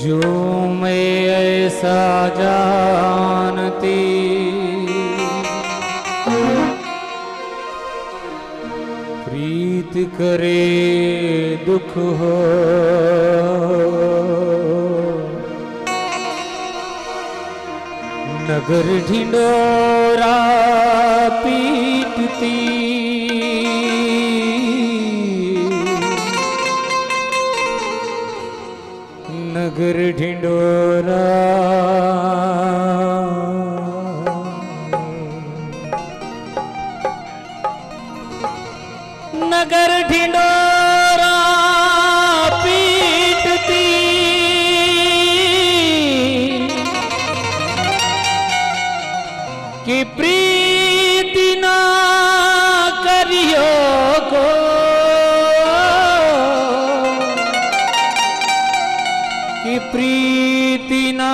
जो मैं ऐसा जानती प्रीत करे दुख हो, नगर ढिंडोरा पीटती नगर ढिंडोरा नगर ढिंडोरा पीटती कि प्रीति ना करियो को कि प्रीति ना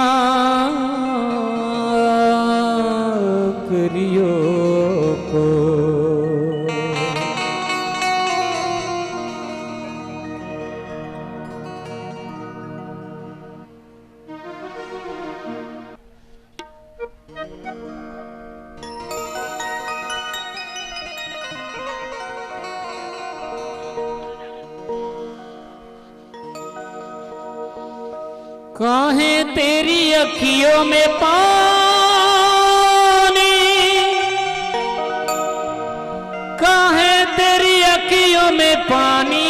करियो को। काहे तेरी अखियों में पानी, काहे तेरी अखियों में पानी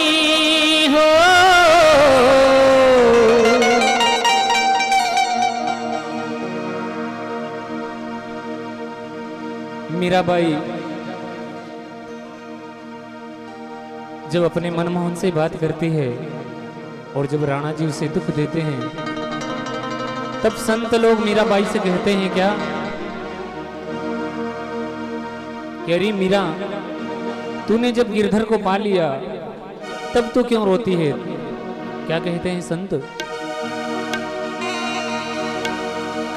हो, मीराबाई जब अपने मनमोहन से बात करती है और जब राणा जी उसे दुख देते हैं तब संत लोग मीराबाई से कहते हैं क्या कि अरे मीरा, तूने जब गिरधर को पा लिया तब तो क्यों रोती है? क्या कहते हैं संत?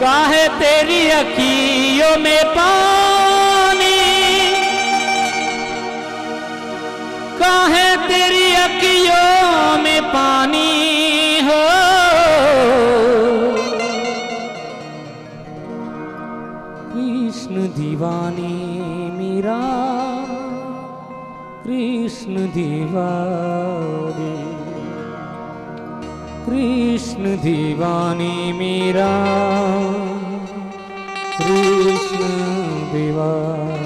काहे तेरी अखियों में पानी, काहे तेरी अखियों में पानी हो, कृष्ण दीवानी मीरा, कृष्ण दीवानी, कृष्ण दीवानी मीरा, कृष्ण दीवानी।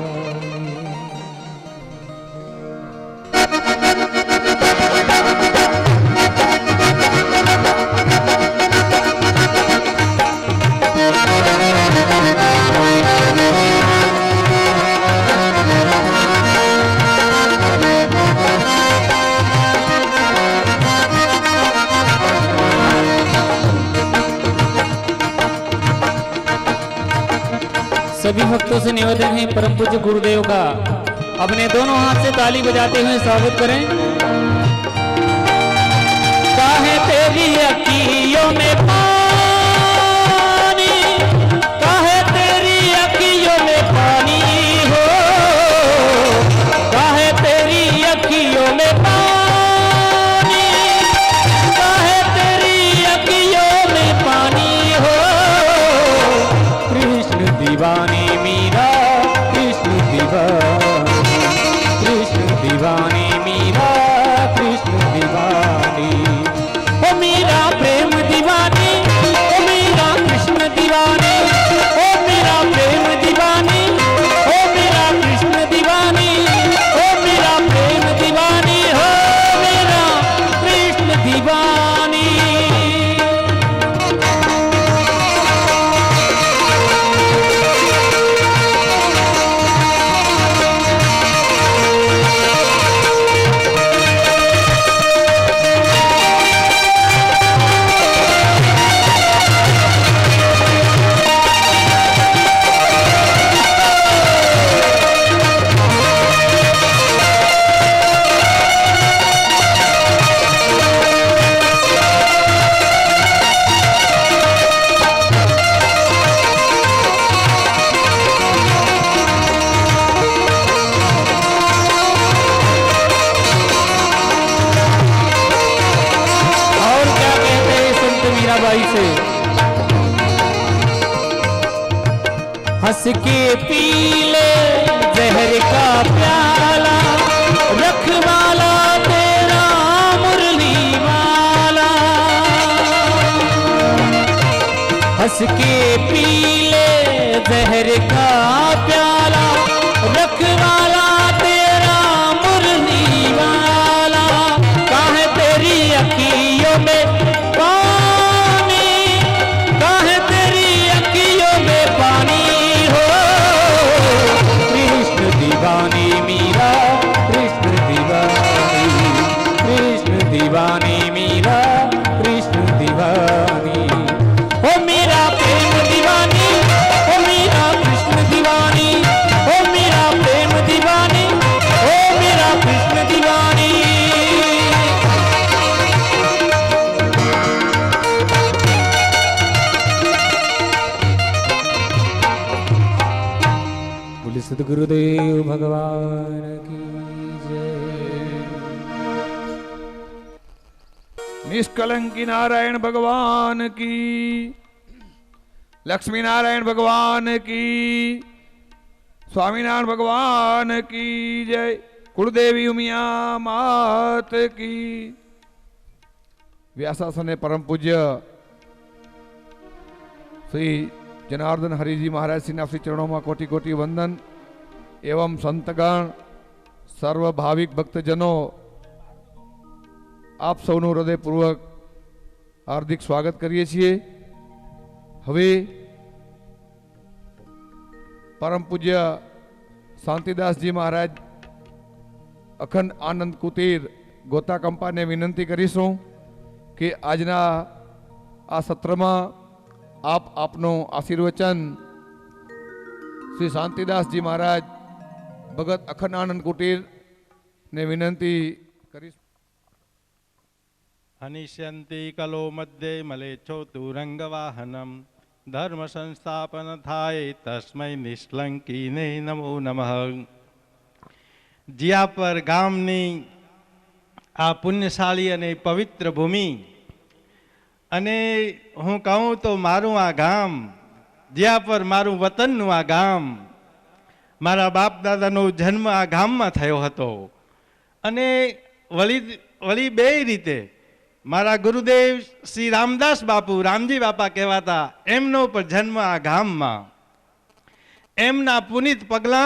सभी भक्तों से निवेदन है परम पूज्य गुरुदेव का अपने दोनों हाथ से ताली बजाते हुए स्वागत करें। काहे तेरी अखियों में पानी, काहे तेरी अखियों में पानी हो, काहे तेरी अखियों में पानी, काहे तेरी अखियों में पानी हो, कृष्ण दीवानी मीरा, कृष्ण दीवानी, कृष्ण दीवानी मीरा, कृष्ण दीवानी, ओ मीरा प्रेम दीवानी, बाई से, हंस के पी ले जहर का प्याला, रखवाला तेरा मुरली वाला। हंस के पी ले जहर का प्याला, रखवाला तेरा मुरली वाला। काहे तेरी अखियों में पानी, काहे तेरी अखियों में पानी हो। कृष्ण दीवानी मीरा, कृष्ण दीवानी, कृष्ण दीवानी मीरा, कृष्ण दीवानी। ओ मेरा प्रेम दीवानी, ओ मेरा कृष्ण दीवानी, ओ मेरा प्रेम दीवानी, ओ मेरा कृष्ण दीवानी। बोले सद्गुरुदेव भगवान की जय। निष्कलंकी नारायण भगवान की, लक्ष्मी नारायण भगवान की, स्वामीनारायण भगवान की जय। कुलदेवी उमिया मात की। व्यासासने परम पूज्य श्री जनार्दन हरिजी महाराज श्री श्री चरणों में कोटि कोटि वंदन एवं संतगण सर्व भाविक भक्तजनों आप सौનું હૃદયપૂર્વક હાર્દિક સ્વાગત કરીએ છીએ। હવે પરમ પૂજ્ય શાંતિદાસજી મહારાજ અખંડ આનંદ કુટીર ગોતા કંપાને વિનંતી કરીશું કે આજના આ સત્રમાં આપ આપનું આશીર્વચન શ્રી શાંતિદાસજી મહારાજ ભગત અખંડ આનંદ કુટીર ને વિનંતી કરીશું। हनिष्यन्ति कलो मध्ये मलेच्छो तुरंगवाहनम धर्म संस्थापन थाय तस्मै निष्कलंकीने नमो नमः। जियापर गामनी आ पुण्यशाली अने पवित्र भूमि अने हूँ कहूँ तो मारू आ गाम जियापर मारू वतननु आ गाम मारा बाप दादानो जन्म आ गाम में थयो हतो अने वળી બે રીતે मारा गुरुदेव श्री रामदास बापू रामजी बापा कहवाता एमनो पर जन्म आ गाम में एमना पुनीत पगला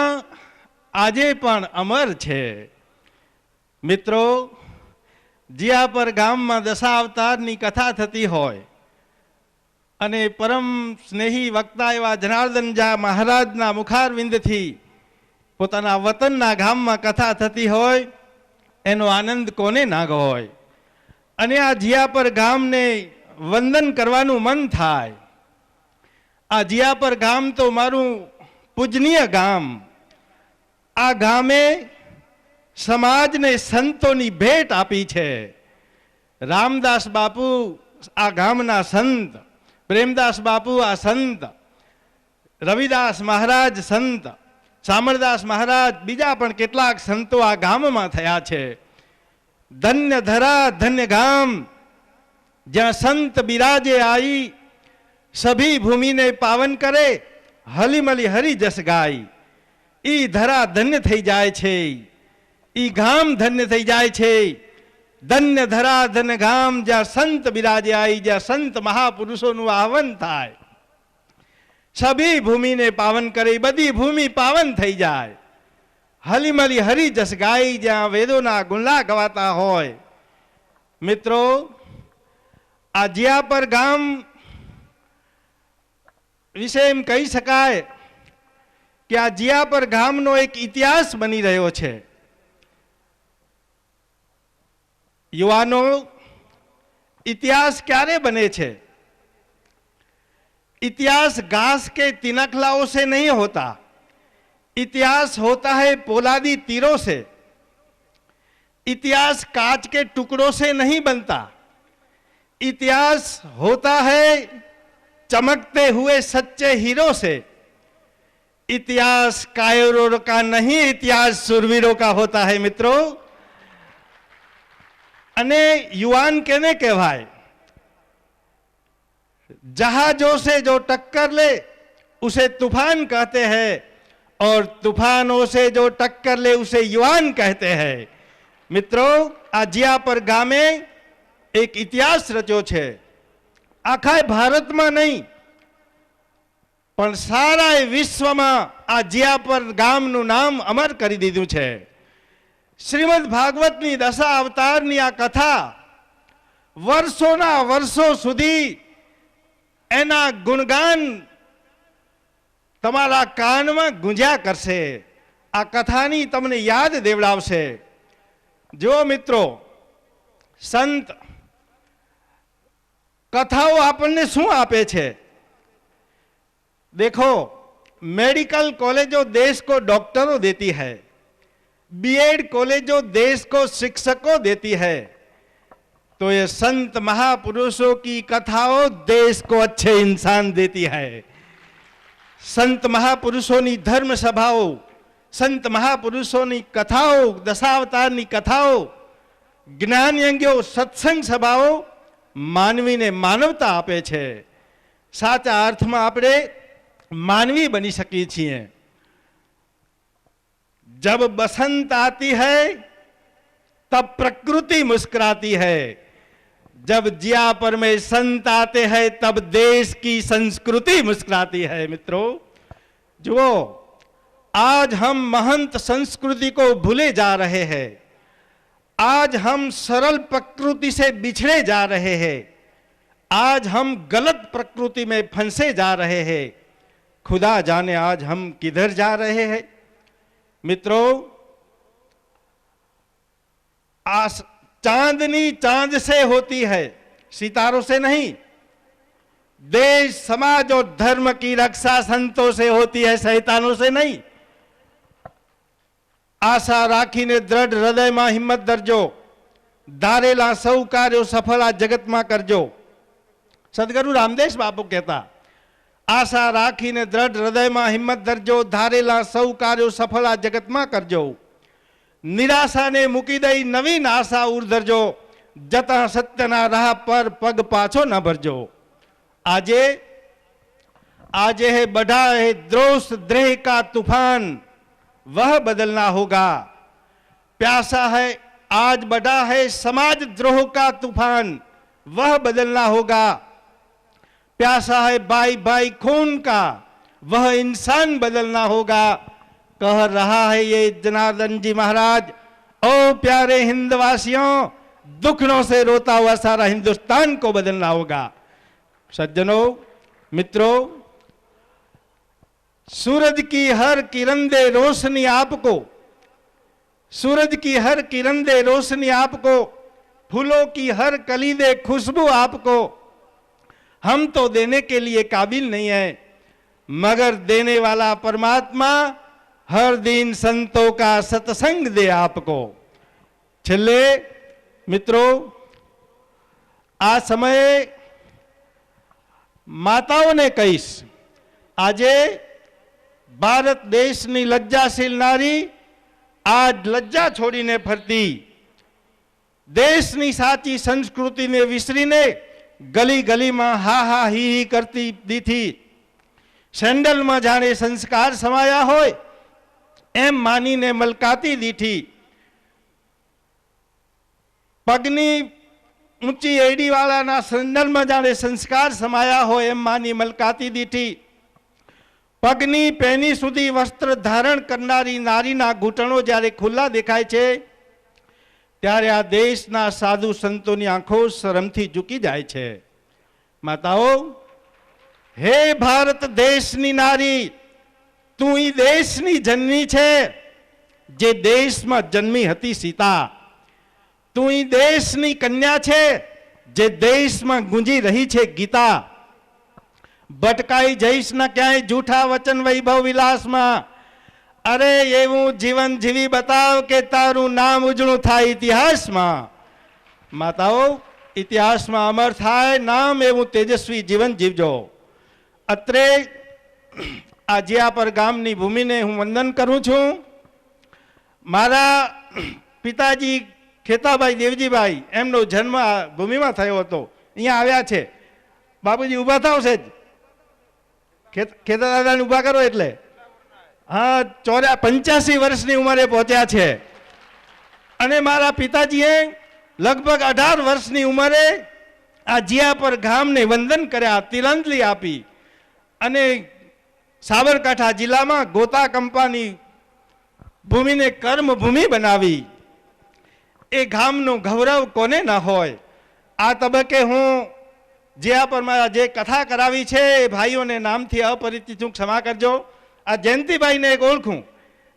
आजे पण अमर छे। मित्रों जिया पर गाम में दशा अवतारनी कथा थती होय अने परम स्नेही वक्ता एवा जनार्दन जा महाराजना मुखारविंद थी पोताना वतनना गाम में कथा थती होय एनो आनंद कोने ना होय। अने आ जियापर गाम ने वंदन करवानुं मन थाय। आ जियापर गाम तो मारू पूजनीय गाम। आ गामे समाज ने संतोनी भेट आपी छे। रामदास बापू आ गामना संत, प्रेमदास बापू आ संत, रविदास महाराज संत, शामळदास महाराज बीजा पण केटलाक संतो आ गाममां थया छे। धन्य धरा धन्य गाम जहाँ संत बिराजे आई सभी भूमि ने पावन करे हलीमली हरि जस गाई। ई धरा धन्य थई जाय छे, ई गाम धन्य थई जाय छे। धन्य धरा धन्य गाम जहाँ संत बिराजे आई जहाँ संत महापुरुषों नु आवन थाय सभी भूमि ने पावन करे बधी भूमि पावन थई जाय। हलीमली हरि जस गाई जहाँ वेदोना गुणला गवाता होय। मित्रों आ जियापर गाम विषे एम कही शकाय कि आ जियापर गामनो एक इतिहास बनी रह्यो छे। युवानो इतिहास क्यारे बने छे? इतिहास घास के तिनखलाओं से नहीं होता, इतिहास होता है पोलादी तीरों से। इतिहास कांच के टुकड़ों से नहीं बनता, इतिहास होता है चमकते हुए सच्चे हीरो से। इतिहास कायरों का नहीं, इतिहास सुरवीरों का होता है। मित्रों अने युवान केने कहेवाय? जहाजों से जो टक्कर ले उसे तूफान कहते हैं, और तूफानों से जो टक्कर ले उसे युवान कहते हैं। मित्रों, आ जियापर गामे एक इतिहास रच्यो छे। आखा भारत में नहीं पण सारा विश्व में आ जियापर गामनु नाम अमर करी दीधुं छे। श्रीमद भागवतनी दशा अवतारनी आ कथा वर्षोना वर्षो सुधी एना गुणगान तमारा कान में गुंज्या करशे। आ कथानी तमने याद देवडावशे। जो मित्रों, संत कथाओं आपने शू आपे छे? देखो, मेडिकल कॉलेजों देश को डॉक्टरों देती है, बीएड कॉलेजों देश को शिक्षकों देती है, तो ये संत महापुरुषों की कथाओं देश को अच्छे इंसान देती है। संत महापुरुषों की धर्म सभाओं, संत महापुरुषों की कथाओं, दशावतार की कथाओं, ज्ञान यज्ञों, सत्संग सभाओं मानवी ने मानवता आपे छे। साचा अर्थ में आपणे मानवी बनी सकी छीए। जब बसंत आती है तब प्रकृति मुस्कुराती है। जब जियापर में संत आते हैं तब देश की संस्कृति मुस्कुराती है। मित्रों, जो आज हम महंत संस्कृति को भूले जा रहे हैं, आज हम सरल प्रकृति से बिछड़े जा रहे हैं, आज हम गलत प्रकृति में फंसे जा रहे हैं। खुदा जाने आज हम किधर जा रहे हैं। मित्रों, चांदनी चांद से होती है, सितारों से नहीं। देश, समाज और धर्म की रक्षा संतों से होती है, शैतानों से नहीं। आशा राखीने दृढ़ हृदय में हिम्मत धरजो, धारेला सौ कार्यो सफल आ जगत में करजो। सदगुरु रामदेव बापू कहता, आशा राखीने दृढ़ हृदय में हिम्मत धरजो, धारेला सौ कार्यो सफल आ जगत में करजो। निराशा ने मूकी दई नवीन आशा उर धरजो, जता सत्यना राह पर पग पाछो न भरजो। आजे आजे है बढ़ा है द्रोष द्रेह का तूफान, वह बदलना होगा। प्यासा है आज बढ़ा है समाज द्रोह का तूफान, वह बदलना होगा। प्यासा है भाई भाई खून का, वह इंसान बदलना होगा। कह रहा है ये जनार्दन जी महाराज, ओ प्यारे हिंदवासियों, दुखनों से रोता हुआ सारा हिंदुस्तान को बदलना होगा। सज्जनों, मित्रों, सूरज की हर किरण दे रोशनी आपको, सूरज की हर किरण दे रोशनी आपको, फूलों की हर कली दे खुशबू आपको। हम तो देने के लिए काबिल नहीं है, मगर देने वाला परमात्मा हर दिन संतों का सत्संग दे आपको। छेल्ले मित्रों, आ समय माताओं ने कहीश, आजे भारत देश नी लज्जाशील नारी आज लज्जा छोड़ीने फरती, देश नी साची संस्कृति ने विसरीने गली गली में हा हा ही करती दी थी। सेंडल में जाने संस्कार समाया होय एम मानी ने मलकाती दी थी। पगनी ऊंची एडी वाला ना सेंडल में जाने संस्कार समाया हो एम मानी मलकाती दी थी। पगनी पेनी सुधी वस्त्र धारण करनारी नारी ना घूंटणो ज्यारे खुला देखाय छे त्यारे आ देशना साधु संतोनी आंखों शरमथी झूकी जाय छे। माताओं, हे भारत देशनी नारी, तू ई देशनी जननी छे जे देश में जन्मी हती सीता। तू ई देशनी कन्या छे जे देश में गूंजी रही छे गीता। भटकाई जईश न क्यांय जूठा वचन वैभव विलास में, अरे एवं जीवन जीवी बताव के तारू नाम उजळू थाय इतिहास में। माताओं, इतिहास में अमर थाय नाम एवं तेजस्वी जीवन जीवजो। अत्रे आ जियापर गामनी भूमि ने हूँ वंदन करूँ छूं। मारा पिताजी खेताभाई देवजीभाई एमनो जन्म भूमि में थयो हतो, अहींया आव्या छे। બાપુજી ઊભા થાવ છે ખેતર દાદાને ઊભા કરો એટલે હા 85 વર્ષની ઉંમરે પહોંચ્યા છે અને મારા પિતાજીએ લગભગ 18 વર્ષની ઉંમરે આ જીયાપર ગામને વંદન કર્યા, તિલાંજલિ આપી અને સાબરકાંઠા જિલ્લામાં ગોતા કંપાની ભૂમિને કર્મભૂમિ બનાવી. એ ગામનું ગૌરવ કોને ન હોય. આ તબક્કે હું જ્યાં પર મારા જે કથા કરાવી છે એ ભાઈઓને નામથી અપરિચિત છું, ક્ષમા કરજો. આ જયંતિભાઈને એક ઓળખું.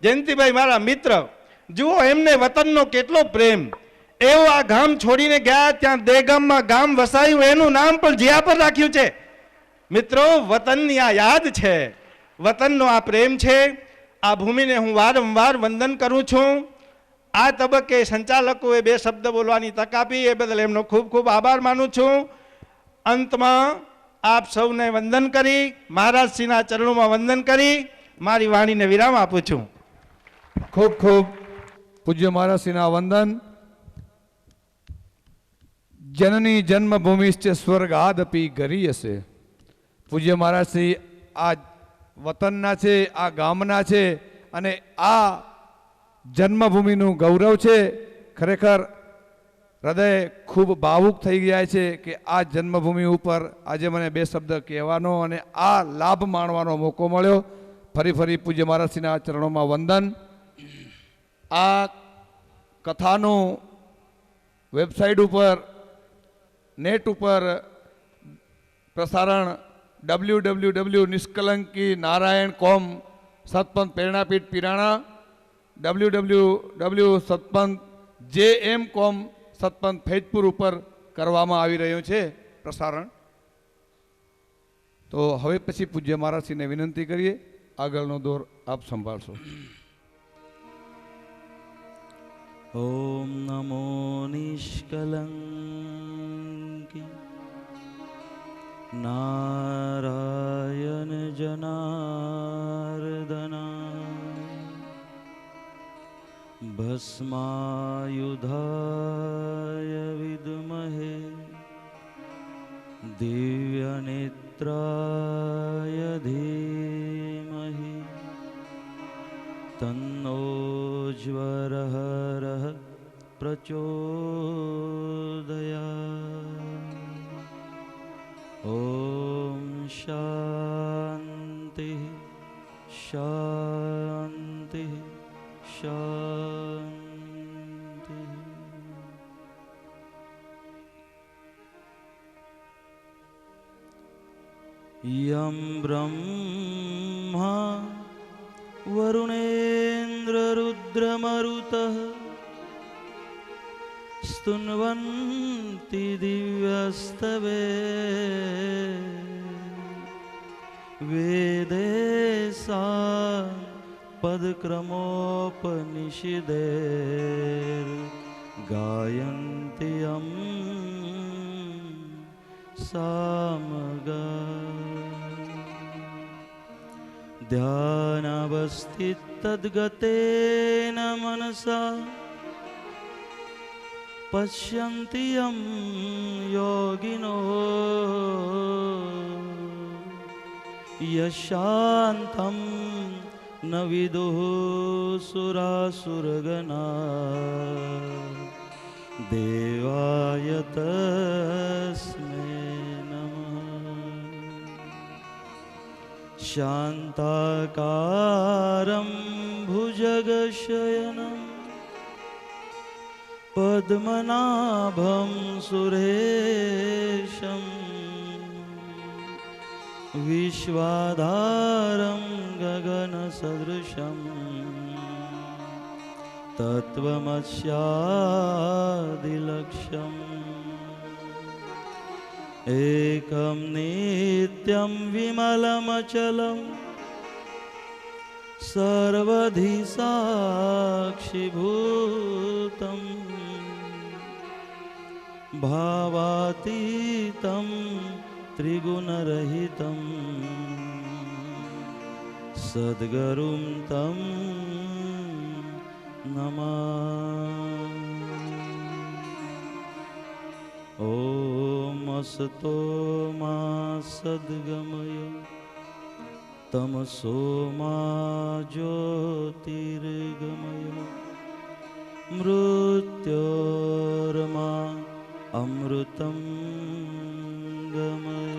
જયંતિભાઈ મારા મિત્ર. જુઓ એમને વતનનો કેટલો પ્રેમ. એવો આ ગામ છોડીને ગયા, ત્યાં દેગામમાં ગામ વસાયું, એનું નામ પણ જ્યાં પર રાખ્યું છે. મિત્રો, વતનની આ યાદ છે, વતનનો આ પ્રેમ છે. આ ભૂમિને હું વારંવાર વંદન કરું છું. આ તબક્કે સંચાલકોએ 2 શબ્દ બોલવાની તક આપી, એ બદલ એમનો ખૂબ ખૂબ આભાર માનું છું. અંતમાં આપ સૌને વંદન કરી, મહારાજશ્રીના ચરણોમાં વંદન કરી મારી વાણીને વિરામ આપું છું. ખૂબ ખૂબ પૂજ્ય મહારાજશ્રીના વંદન. જનની જન્મભૂમિશ્ચ સ્વર્ગાદપી ગરીયસે. પૂજ્ય મહારાજશ્રી આ વતનના છે, આ ગામના છે અને આ જન્મભૂમિનું ગૌરવ છે. ખરેખર હૃદય ખૂબ ભાવુક થઈ ગયા છે કે આ જન્મભૂમિ ઉપર આજે મને 2 શબ્દ કહેવાનો અને આ લાભ માણવાનો મોકો મળ્યો. ફરી પૂજ્ય મહારાજશ્રીના ચરણોમાં વંદન. આ કથાનું વેબસાઇટ ઉપર, નેટ ઉપર પ્રસારણ www.નિષ્કલંકીનારાયણ.com સતપંથ પ્રેરણાપીઠ પિરાણા, www.સતપંથ.jm.com સતપંથ ફેજપુર ઉપર કરવામાં આવી રહ્યું છે પ્રસારણ. તો હવે પછી પૂજ્ય મહારાજશ્રીને વિનંતી કરીએ, આગળનો દોર આપ સંભાળશો. ઓમ નમો નિષ્કલંકી નારાયણ જનાર્દનાય ભસ્માયુધાય વિદ્મહે દિવ્યનેત્રાય ધીમહિ તન્નો જ્વરઃ પ્રચોદયાत्. ઓમ શાંતિ શાંતિ શાંતિ. યમ બ્રહ્મા વરુણેન્દ્રરુદ્રમરુતઃ स्तुन्वन्ति दिव्यस्तवे वेदे सा पदक्रमोपनिषदे गायन्ति यं सामगा. ध्यानावस्थितद्गतेन मनसा पश्यन्ति यं योगिनो यशान्तं न विदुः सुरासुरगणा देवाय तस्मै नमः. शान्ताकारं भुजगशयनं पद्मनाभं सुरेशं विश्वाधारं गगनसदृशं तत्त्वमस्यादिलक्ष्यम् एकं नित्यं विमलमचलं सर्वधि साक्षिभूतं भावातीतं त्रिगुणरहितं सद्गुरुं तं नमामि. ॐ असतो मा सद्गमय तमसो मा ज्योतिर्गमय मृत्योर्मा अमृतं गमय।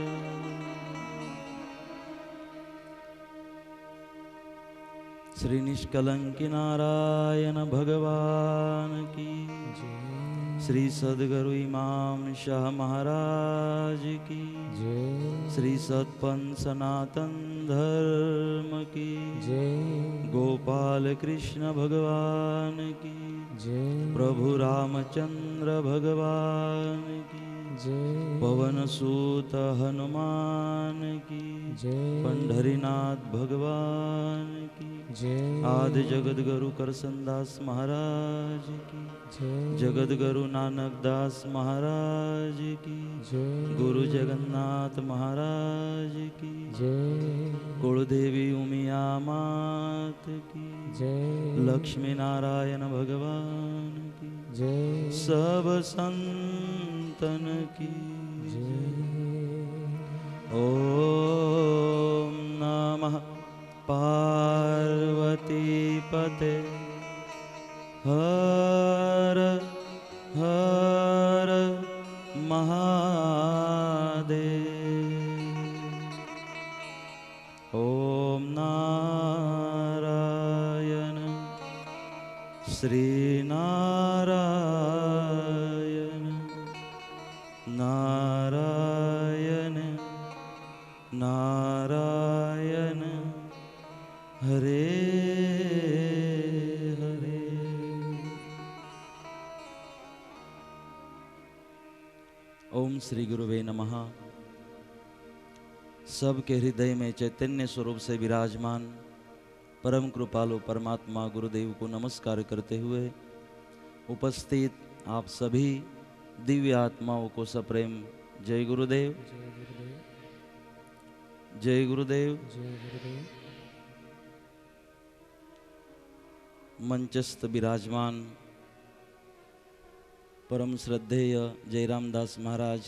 श्री निष्कलंकी नारायण भगवान की, श्री सद्गुरु इमाम शाह महाराज की, श्री सतपंथ सनातन धर्म की, गोपाल कृष्ण भगवान की, प्रभु रामचंद्र भगवान की, पवन सूत हनुमान की, पंढरीनाथ भगवान की, आदि जगत गुरु करसनदास महाराज की, जगत गुरु नानक दास महाराज की, गुरु जगन्नाथ महाराज की, कुलदेवी उमिया मात की, लक्ष्मी नारायण भगवान की, सब संतन की। ओम नमः पार्वती पते हर हर महादेव। ओम नारायण श्री नारायण नारायण नारायण हरे हरे। ओम श्री गुरुवे नमः। सबके हृदय में चैतन्य स्वरूप से विराजमान परम कृपालु परमात्मा गुरुदेव को नमस्कार करते हुए उपस्थित आप सभी दिव्य आत्माओं को सप्रेम जय गुरुदेव, जय गुरुदेव। मंचस्थ विराजमान परम श्रद्धेय जयराम दास महाराज,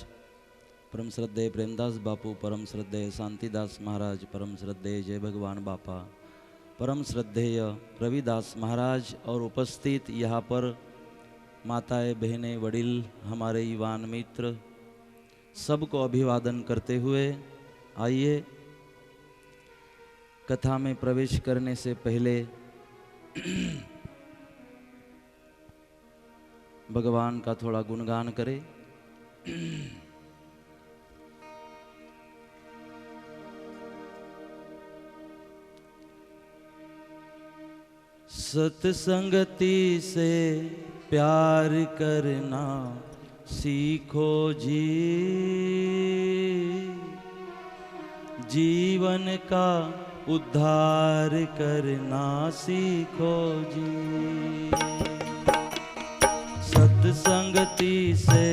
परम श्रद्धेय प्रेमदास बापू, परम श्रद्धेय शांतिदास महाराज, परम श्रद्धेय जय भगवान बापा, परम श्रद्धेय रविदास महाराज और उपस्थित यहाँ पर माताएं, बहनें, वडील, हमारे युवान मित्र, सबको अभिवादन करते हुए आइए कथा में प्रवेश करने से पहले भगवान का थोड़ा गुणगान करें। सत्संगति से प्यार करना सीखो जी, जीवन का उद्धार करना सीखो जी। सत्संगति से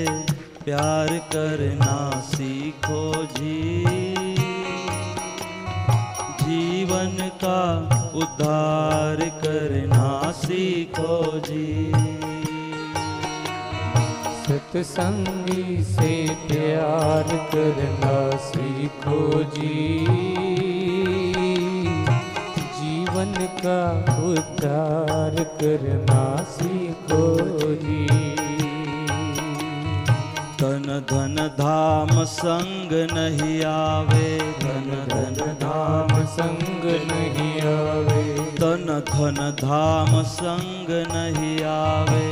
प्यार करना सीखो जी, जीवन का उद्धार करना सीखो जी। सत्संगी से प्यार करना सीखो जी, जीवन का उद्धार करना सीखो जी। तन धन धाम संग नहीं आवे, धन धन धाम संग नहीं आवे, तन धन धाम संग नहीं आवे,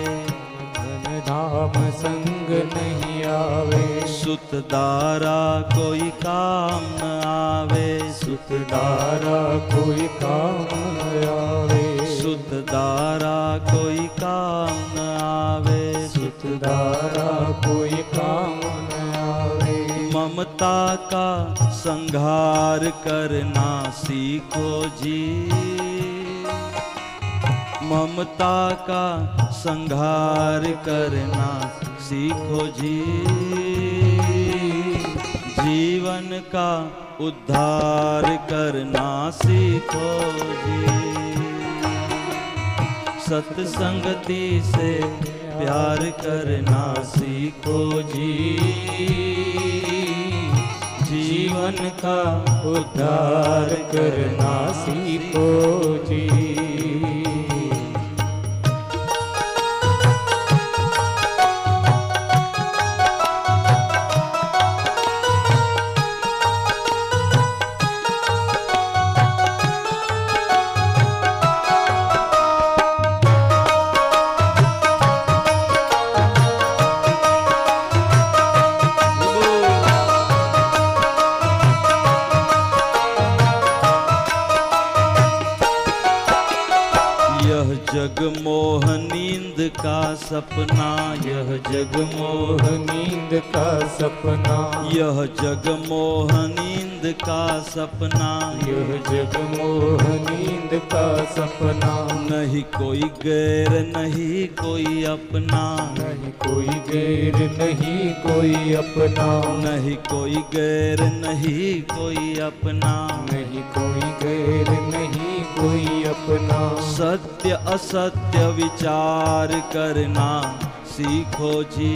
धन धाम संग नहीं आवे। सुतदारा कोई काम न आवे, सुतदारा कोई काम न आवे, सुतदारा कोई काम न आवे, सुतदारा कोई काम न आवे। ममता का संहार करना सीखो जी, ममता का संहार करना सीखो जी, जीवन का उद्धार करना सीखो जी। सत्संगति से प्यार करना सीखो जी, जीवन का उद्धार करना सीखो जी। जगमोह नींद का सपना, यह जगमोह नींद का सपना, यह जगमोह नींद का सपना, यह जगमोह नींद का सपना। नहीं कोई गैर नहीं कोई अपना, नहीं कोई गैर नहीं कोई अपना, नहीं कोई गैर नहीं कोई अपना, नहीं कोई गैर नहीं कोई अपना। सत्य असत्य विचार करना सीखो जी,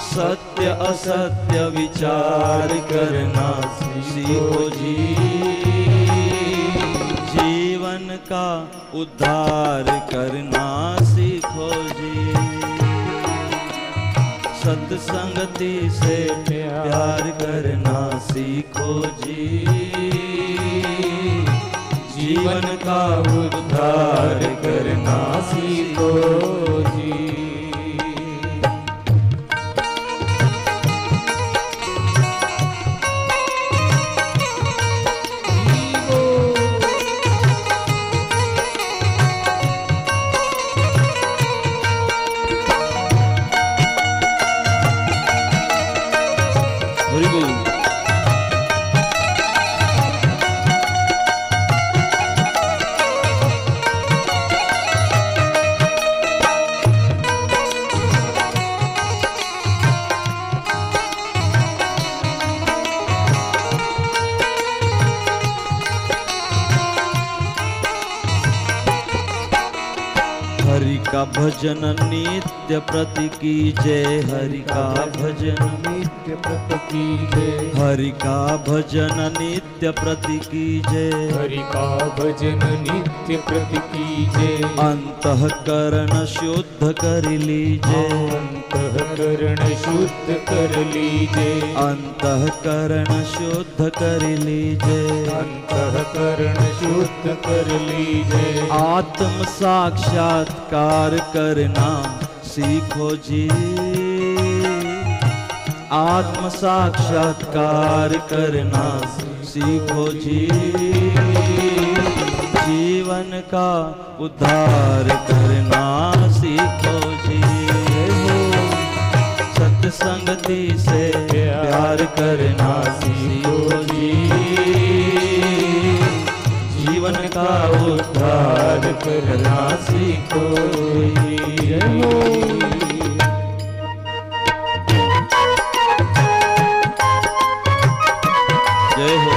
सत्य असत्य विचार करना सीखो जी। जीवन का उद्धार करना सीखो जी, सत्संगति से प्यार करना सीखो जी। जीवन का उद्धार करना सीखो जी। हरि बोल। हरि का भजन नित्य प्रति कीजे, हरि का भजन नित्य प्रति कीजे, हरि का भजन नित्य प्रति कीजे, हरि का भजन नित्य प्रति कीजे। अंतःकरण शुद्ध कर लीजे, अंतःकरण शुद्ध कर लीजे, अंतःकरण शुद्ध कर लीजे, अंतःकरण शुद्ध कर लीजे। आत्म साक्षात्कार करना सीखो जी, आत्म साक्षात्कार करना सीखो जी। जीवन का उद्धार करना सीखो जी, सत्संगति से प्यार करना सीखो जी। जीवन का उद्धार करना सीखो जी। जय हो।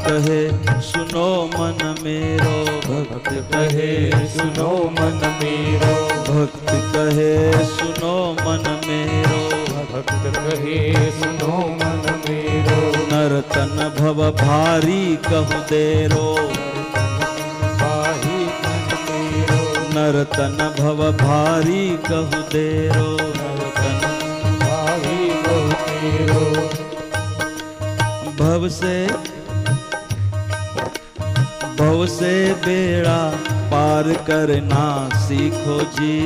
कहे सुनो मन मेरो, भक्त कहे सुनो मन मेरो, भक्त कहे सुनो मन मेरो, भक्त कहे सुनो मन मेरो। नरतन भव भारी कहु देरो, पाही मन मेरो, नरतन भव भारी कहु देरो, नरतन पाही बहु मेरो। भव से बेड़ा पार करना सीखो जी,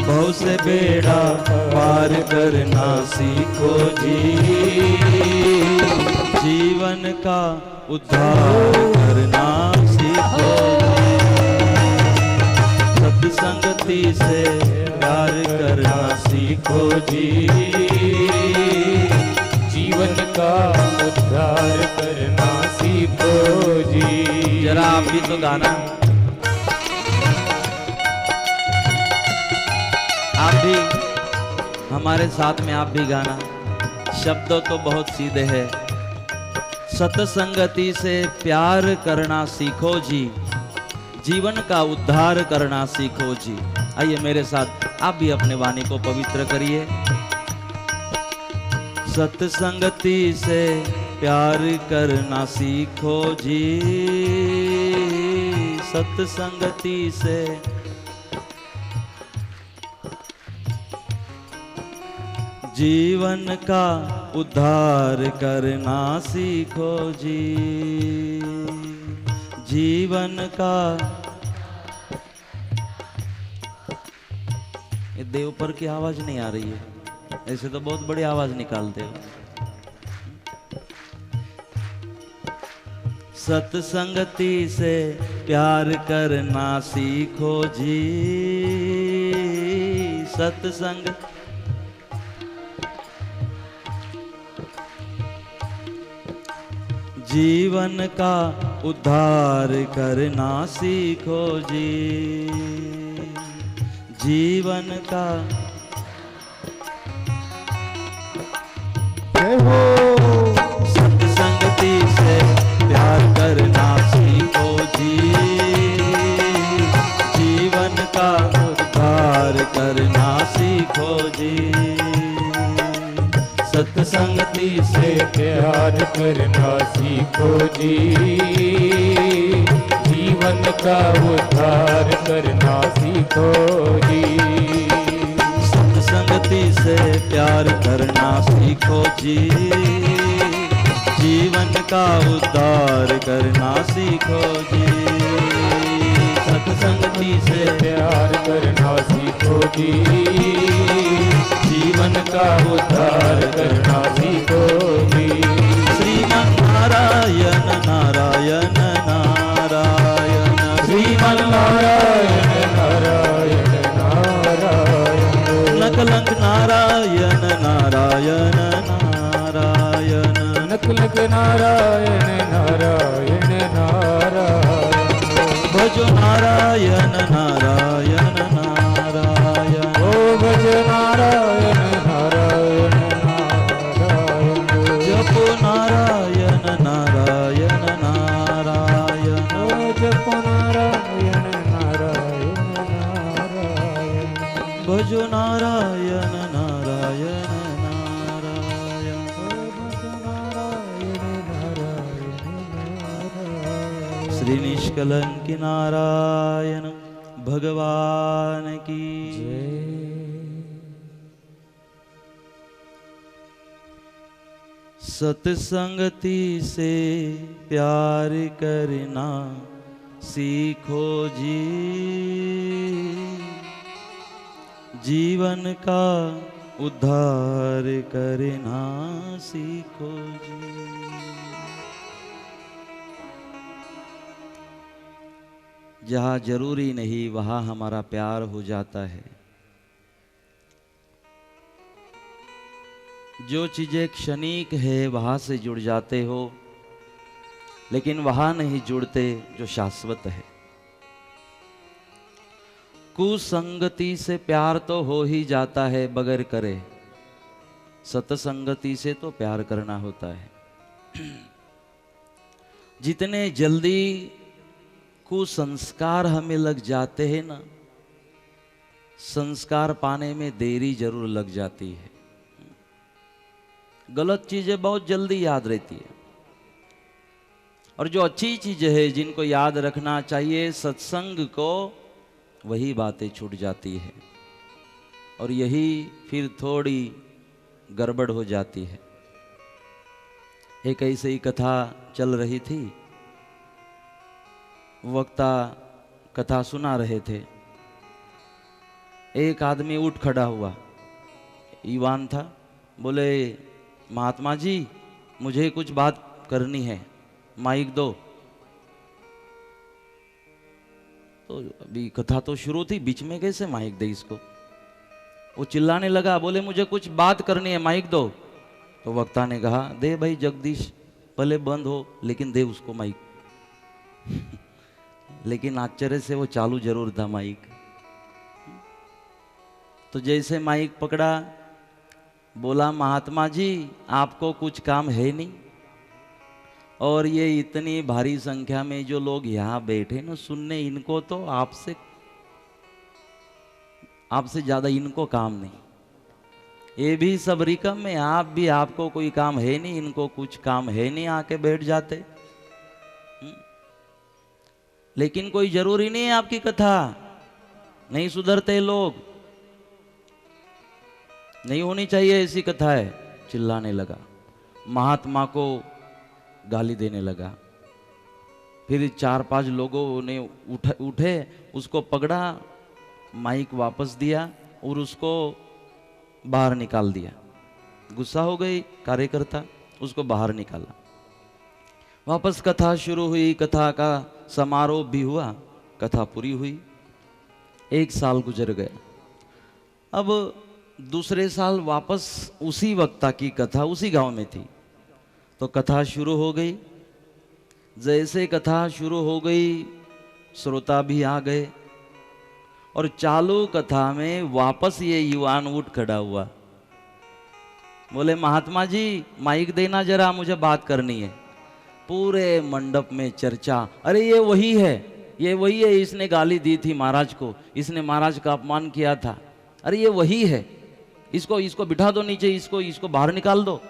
भव से बेड़ा पार करना सीखो जी। जीवन का उद्धार करना सीखो जी, सत्संगति से प्यार करना सीखो जी। जीवन का उद्धार करना सीखो जी। जरा आप भी तो गाना। हमारे साथ में आप भी गाना। शब्दों तो बहुत सीधे हैं। सतसंगति से प्यार करना सीखो जी, जीवन का उद्धार करना सीखो जी। आइए मेरे साथ आप भी अपने वाणी को पवित्र करिए। सतसंगति से प्यार करना सीखो जी, सतसंगति से जीवन का उद्धार करना सीखो जी, जीवन का। ये देव पर की आवाज नहीं आ रही है, ऐसे तो बहुत बड़ी आवाज निकालते हो। सतसंगति से प्यार करना सीखो जी, सत्संग जीवन का उद्धार करना सीखो जी, जीवन का। सत्संगति से प्यार करना सीखो जी, जीवन का उद्धार करना सीखो जी। सत्संगति से प्यार करना सीखो जी, जीवन का उद्धार करना सीखो जी। सत्संगति से प्यार करना सीखो जी, जीवन का उद्धार करना सीखो जी। सत्संगति से प्यार करना सीखो जी, जीवन का उद्धार करना सीखो जी। श्रीमन नारायण नारायण नारायण, श्रीमन नारायण नारायण नारायण, नकलंक नारायण नारायण नारायण, नकलंक नारायण नारायण नारायण। भजो नारायण नारायण नारायण, ओ भज नारायण नारायण नारायण, जपो नारायण नारायण नारायण, ओ जपो नारायण नारायण नारायण, भजो नारायण नारायण नारायण, ओ भज नारायण नारायण नारायण। श्री निष्कलंक नारायण भगवान की सत्संगति से प्यार करना सीखो जी, जीवन का उद्धार करना सीखो जी। जहाँ जरूरी नहीं वहाँ हमारा प्यार हो जाता है। जो चीजें क्षणिक है वहाँ से जुड़ जाते हो, लेकिन वहाँ नहीं जुड़ते जो शाश्वत है। कुसंगति से प्यार तो हो ही जाता है बगैर करे, सत्संगति से तो प्यार करना होता है। जितने जल्दी कुसंस्कार हमें लग जाते हैं ना, संस्कार पाने में देरी जरूर लग जाती है। गलत चीजें बहुत जल्दी याद रहती है, और जो अच्छी चीजें हैं जिनको याद रखना चाहिए सत्संग को, वही बातें छूट जाती है, और यही फिर थोड़ी गड़बड़ हो जाती है। एक ऐसे ही कथा चल रही थी, वक्ता कथा सुना रहे थे। एक आदमी उठ खड़ा हुआ, ईवान था, बोले महात्मा जी मुझे कुछ बात करनी है, माइक दो। तो अभी कथा तो शुरू थी, बीच में कैसे माइक दे इसको। वो चिल्लाने लगा, बोले मुझे कुछ बात करनी है, माइक दो। तो वक्ता ने कहा दे भाई जगदीश, भले बंद हो लेकिन दे उसको माइक। लेकिन आश्चर्य से वो चालू जरूर था माइक। तो जैसे माइक पकड़ा, बोला महात्मा जी आपको कुछ काम है नहीं, और ये इतनी भारी संख्या में जो लोग यहाँ बैठे ना सुनने, इनको तो आपसे ज्यादा इनको काम नहीं। ये भी सब रिकम में, आप भी, आपको कोई काम है नहीं, इनको कुछ काम है नहीं, आके बैठ जाते। लेकिन कोई जरूरी नहीं है आपकी कथा, नहीं सुधरते लोग, नहीं होनी चाहिए ऐसी कथा है। चिल्लाने लगा, महात्मा को गाली देने लगा। फिर 4-5 लोगों ने उठे, उसको पकड़ा, माइक वापस दिया और उसको बाहर निकाल दिया। गुस्सा हो गई कार्यकर्ता, उसको बाहर निकाला। वापस कथा शुरू हुई, कथा का समारोह भी हुआ, कथा पूरी हुई। 1 साल गुजर गया। अब दूसरे साल वापस उसी वक्ता की कथा उसी गांव में थी, तो कथा शुरू हो गई। जैसे कथा शुरू हो गई, श्रोता भी आ गए, और चालू कथा में वापस ये युवान उठ खड़ा हुआ। बोले महात्मा जी माइक देना जरा, मुझे बात करनी है। पूरे मंडप में चर्चा, अरे ये वही है, ये वही है, इसने गाली दी थी महाराज को, इसने महाराज का अपमान किया था, अरे ये वही है, इसको बिठा दो नीचे, इसको बाहर निकाल दो।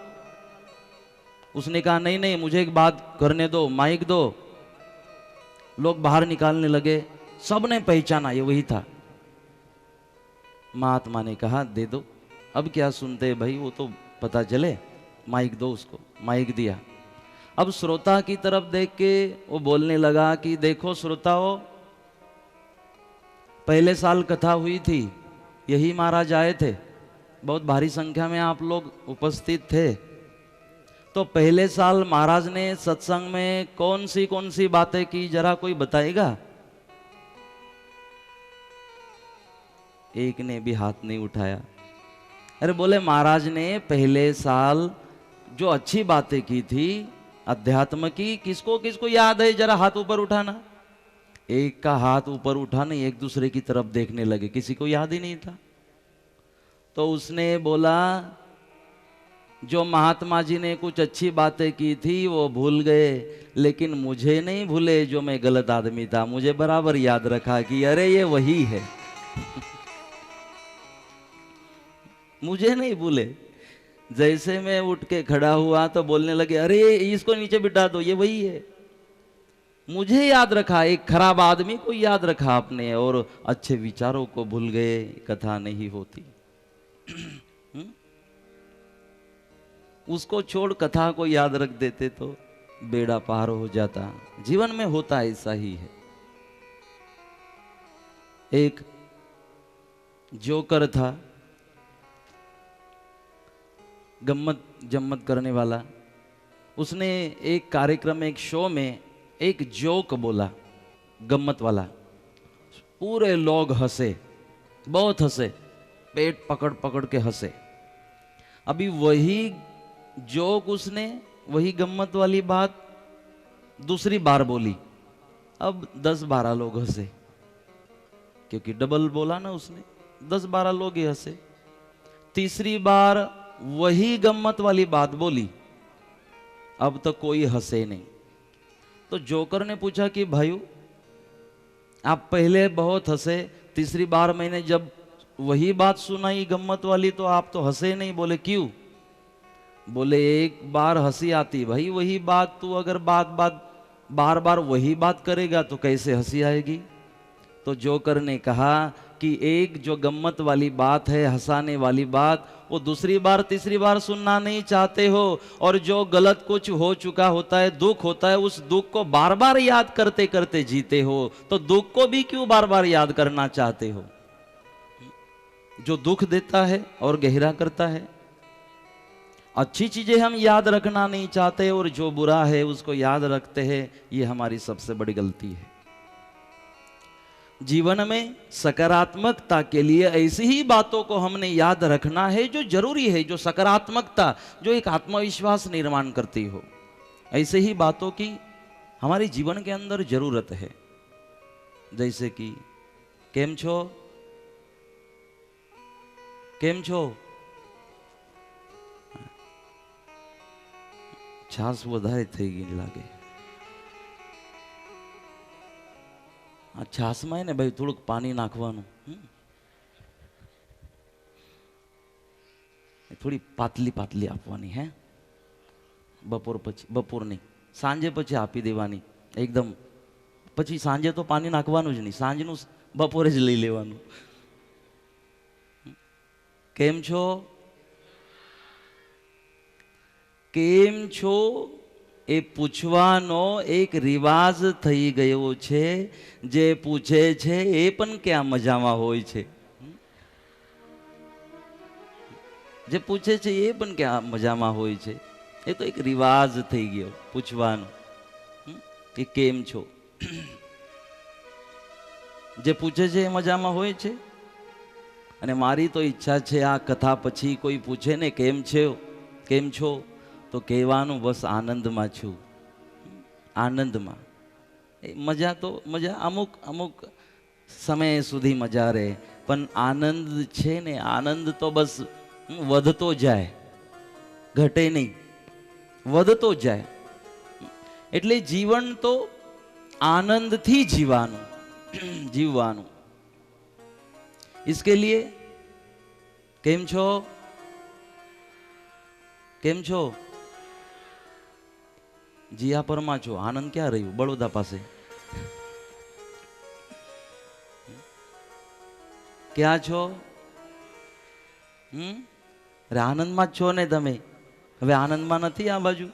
उसने कहा नहीं नहीं मुझे एक बात करने दो, माइक दो। लोग बाहर निकालने लगे, सबने पहचाना ये वही था। महात्मा ने कहा दे दो। अब क्या सुनते भाई, वो तो पता चले, माइक दो उसको। माइक दिया। अब श्रोता की तरफ देख के वो बोलने लगा कि देखो श्रोताओ, पहले साल कथा हुई थी, यही महाराज आए थे, बहुत भारी संख्या में आप लोग उपस्थित थे। तो पहले साल महाराज ने सत्संग में कौन सी बातें की, जरा कोई बताएगा? एक ने भी हाथ नहीं उठाया। अरे बोले महाराज ने पहले साल जो अच्छी बातें की थी अध्यात्म की, किसको किसको याद है, जरा हाथ ऊपर उठाना। एक का हाथ ऊपर उठा नहीं, एक दूसरे की तरफ देखने लगे, किसी को याद ही नहीं था। तो उसने बोला जो महात्मा जी ने कुछ अच्छी बातें की थी वो भूल गए, लेकिन मुझे नहीं भूले, जो मैं गलत आदमी था मुझे बराबर याद रखा कि अरे ये वही है। मुझे नहीं भूले। जैसे मैं उठ के खड़ा हुआ तो बोलने लगे अरे इसको नीचे बिठा दो, ये वही है। मुझे याद रखा, एक खराब आदमी को याद रखा आपने, और अच्छे विचारों को भूल गए, कथा नहीं होती। उसको छोड़ कथा को याद रख देते तो बेड़ा पार हो जाता। जीवन में होता ऐसा ही है। एक जोकर था, गम्मत जम्मत करने वाला। उसने एक कार्यक्रम, एक शो में एक जोक बोला, गम्मत वाला। पूरे लोग हंसे, बहुत हंसे, पेट पकड़ पकड़ के हंसे। अभी वही जोक उसने, वही गम्मत वाली बात दूसरी बार बोली। अब 10-12 लोग हंसे, क्योंकि डबल बोला ना उसने, 10-12 लोग ही हंसे। तीसरी बार वही गम्मत वाली बात बोली, अब तो कोई हंसे नहीं। तो जोकर ने पूछा कि भाइयों आप पहले बहुत हंसे, तीसरी बार मैंने जब वही बात सुनाई गम्मत वाली तो आप तो हंसे नहीं। बोले क्यों? बोले एक बार हंसी आती भाई, वही बात तू अगर बार बार वही बात करेगा तो कैसे हंसी आएगी। तो जोकर ने कहा कि एक जो गम्मत वाली बात है, हंसाने वाली बात, वो दूसरी बार तीसरी बार सुनना नहीं चाहते हो, और जो गलत कुछ हो चुका होता है, दुख होता है, उस दुख को बार बार याद करते करते जीते हो, तो दुख को भी क्यों बार बार याद करना चाहते हो? जो दुख देता है और गहरा करता है। अच्छी चीजें हम याद रखना नहीं चाहते, और जो बुरा है उसको याद रखते हैं, ये हमारी सबसे बड़ी गलती है। जीवन में सकारात्मकता के लिए ऐसी ही बातों को हमने याद रखना है जो जरूरी है, जो सकारात्मकता, जो एक आत्मविश्वास निर्माण करती हो, ऐसे ही बातों की हमारे जीवन के अंदर जरूरत है। जैसे कि केम छो, केम छो, છાસ વધારે થઈ ગઈ લાગે. આ છાસમાં ને ભાઈ થોડુંક પાણી નાખવાનું, થોડી પાતલી પાતલી આપવાની. હે બપોર પછી, બપોરની સાંજે પછી આપી દેવાની એકદમ. પછી સાંજે તો પાણી નાખવાનું જ નહીં, સાંજનું બપોરે જ લઈ લેવાનું. કેમ છો? કેમ છો એ પૂછવાનો એક રિવાજ થઈ ગયો છે. જે પૂછે છે એ પણ ક્યાં મજામાં હોય છે. જે પૂછે છે એ પણ ક્યાં મજામાં હોય છે. એ તો એક રિવાજ થઈ ગયો પૂછવાનો કે કેમ છો. જે પૂછે છે એ મજામાં હોય છે. અને મારી તો ઈચ્છા છે આ કથા પછી કોઈ પૂછે ને કેમ છે, કેમ છો, તો કહેવાનું બસ આનંદમાં છું. આનંદમાં. એ મજા તો મજા અમુક અમુક સમય સુધી મજા રહે, પણ આનંદ છે ને, આનંદ તો બસ વધતો જાય, ઘટે નહીં, વધતો જાય. એટલે જીવન તો આનંદથી જીવાનું, જીવવાનું. इसके लिए કેમ છો, કેમ છો? જીયાપરમાં છો. આનંદ ક્યાં રહ્યું? બડોદા પાસે. ક્યાં છો? અરે આનંદમાં જ છો ને તમે. હવે આનંદમાં નથી આ બાજુ.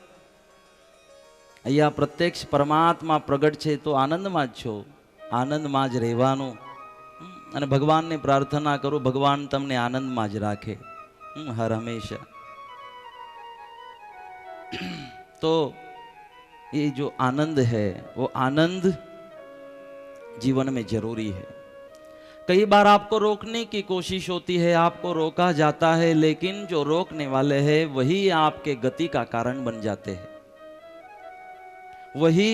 અહીંયા પ્રત્યક્ષ પરમાત્મા પ્રગટ છે તો આનંદમાં જ છો. આનંદમાં જ રહેવાનું. અને ભગવાનને પ્રાર્થના કરો ભગવાન તમને આનંદમાં જ રાખે હર હંમેશા. तो ये जो आनंद है वो आनंद जीवन में जरूरी है. कई बार आपको रोकने की कोशिश होती है, आपको रोका जाता है, लेकिन जो रोकने वाले हैं वही आपके गति का कारण बन जाते हैं, वही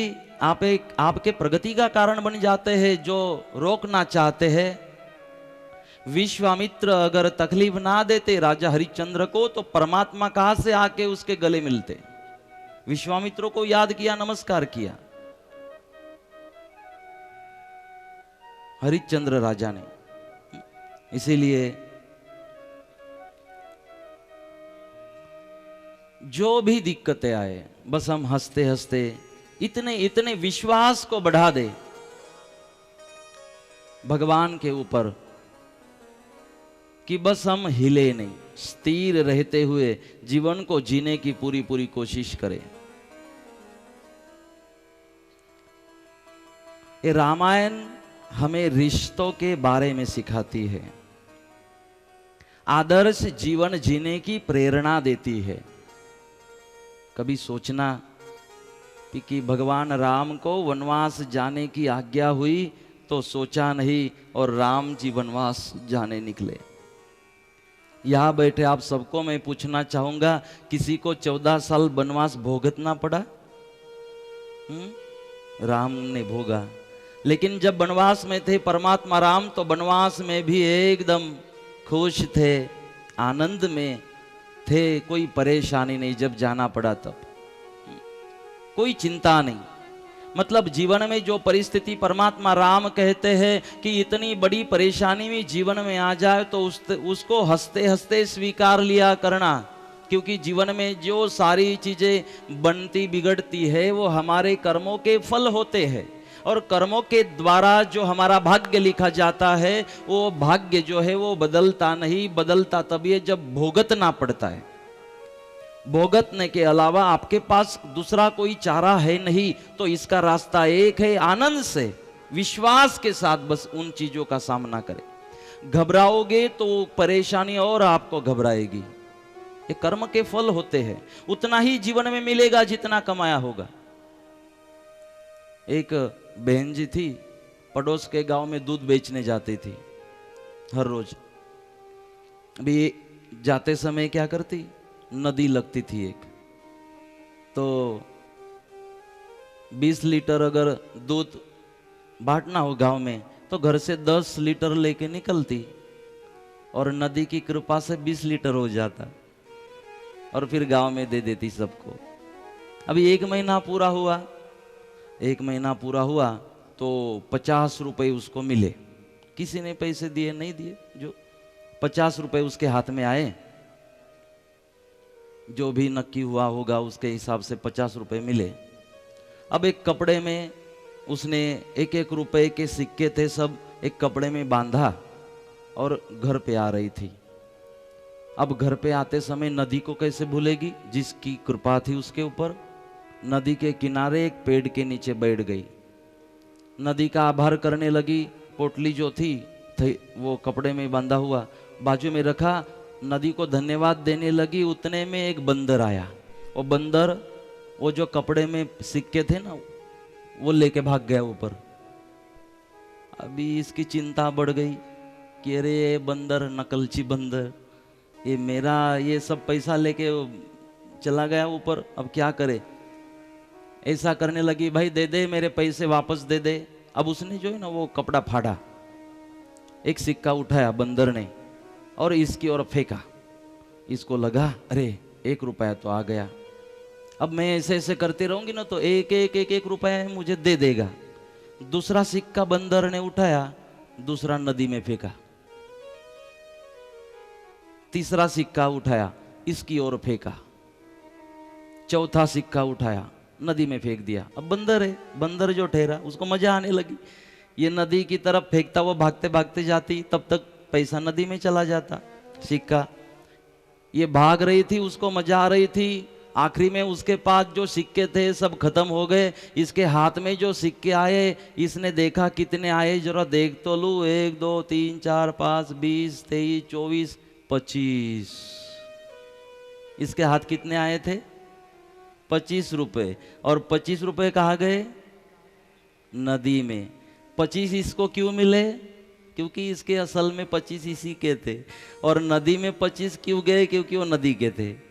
आपके प्रगति का कारण बन जाते हैं. जो रोकना चाहते हैं, विश्वामित्र अगर तकलीफ ना देते राजा हरिश्चंद्र को तो परमात्मा कहां से आके उसके गले मिलते. विश्वामित्र को याद किया, नमस्कार किया हरिश्चंद्र राजा ने. इसीलिए जो भी दिक्कतें आए बस हम हंसते हंसते इतने इतने विश्वास को बढ़ा दे भगवान के ऊपर कि बस हम हिले नहीं, स्थिर रहते हुए जीवन को जीने की पूरी पूरी कोशिश करें. ये रामायण हमें रिश्तों के बारे में सिखाती है, आदर्श जीवन जीने की प्रेरणा देती है. कभी सोचना कि भगवान राम को वनवास जाने की आज्ञा हुई तो सोचा नहीं और राम जी वनवास जाने निकले. यहां बैठे आप सबको मैं पूछना चाहूंगा, किसी को 14 साल वनवास भोगतना पड़ा? राम ने भोगा. लेकिन जब वनवास में थे परमात्मा राम तो वनवास में भी एकदम खुश थे, आनंद में थे, कोई परेशानी नहीं. जब जाना पड़ा तब कोई चिंता नहीं. मतलब जीवन में जो परिस्थिति परमात्मा राम कहते हैं कि इतनी बड़ी परेशानी भी जीवन में आ जाए तो उसको हंसते हंसते स्वीकार लिया करना. क्योंकि जीवन में जो सारी चीजें बनती बिगड़ती है वो हमारे कर्मों के फल होते हैं, और कर्मों के द्वारा जो हमारा भाग्य लिखा जाता है वो भाग्य जो है वो बदलता नहीं. बदलता तभी है जब भोगतना पड़ता है. भोगतने के अलावा आपके पास दूसरा कोई चारा है नहीं. तो इसका रास्ता एक है, आनंद से विश्वास के साथ बस उन चीजों का सामना करें. घबराओगे तो परेशानी और आपको घबराएगी. ये कर्म के फल होते हैं. उतना ही जीवन में मिलेगा जितना कमाया होगा. एक बहन जी थी, पड़ोस के गांव में दूध बेचने जाती थी हर रोज. अभी जाते समय क्या करती, नदी लगती थी एक, तो 20 लीटर अगर दूध बांटना हो गांव में तो घर से 10 लीटर लेके निकलती और नदी की कृपा से 20 लीटर हो जाता और फिर गांव में दे देती सबको. अभी 1 महीना पूरा हुआ, 1 महीना पूरा हुआ तो 50 रुपए उसको मिले। किसी ने पैसे दिए नहीं दिए, जो 50 रुपए उसके हाथ में आए, जो भी नक्की हुआ होगा उसके हिसाब से 50 रुपए मिले। अब एक कपड़े में उसने 1-1 रुपए के सिक्के थे, सब एक कपड़े में बांधा और घर पे आ रही थी। अब घर पे आते समय नदी को कैसे भूलेगी, जिसकी कृपा थी उसके ऊपर। नदी के किनारे एक पेड़ के नीचे बैठ गई, नदी का आभार करने लगी। पोटली जो थी वो कपड़े में बांधा हुआ बाजू में रखा, नदी को धन्यवाद देने लगी। उतने में एक बंदर आया, वो बंदर वो जो कपड़े में सिक्के थे ना वो लेके भाग गया ऊपर। अभी इसकी चिंता बढ़ गई कि अरे ये बंदर, नकलची बंदर, ये मेरा ये सब पैसा लेके चला गया ऊपर, अब क्या करे। ऐसा करने लगी, भाई दे दे मेरे पैसे वापस दे दे। अब उसने जो है ना वो कपड़ा फाड़ा, एक सिक्का उठाया बंदर ने और इसकी ओर फेंका। इसको लगा अरे 1 रुपया तो आ गया, अब मैं ऐसे ऐसे करते रहूंगी ना तो एक रुपया मुझे दे देगा। दूसरा सिक्का बंदर ने उठाया, दूसरा नदी में फेंका। तीसरा सिक्का उठाया, इसकी ओर फेंका। चौथा सिक्का उठाया, नदी में फेंक दिया। अब बंदर है, बंदर जो ठहरा उसको मजा आने लगी, ये नदी की तरफ फेंकता, वो भागते भागते जाती, तब तक पैसा नदी में चला जाता सिक्का। ये भाग रही थी, उसको मजा आ रही थी। आखिरी में उसके पास जो सिक्के थे सब खत्म हो गए। इसके हाथ में जो सिक्के आए, इसने देखा कितने आए, जरा देख तो लूं, 1 2 3 4 5 20 23 24 25। इसके हाथ कितने आए थे? 25 रुपए। और 25 रुपए कहाँ गए? नदी में। 25 इसको क्यों मिले? क्योंकि इसके असल में 25 इसी के थे। और नदी में 25 क्यों गए? क्योंकि वो नदी के थे।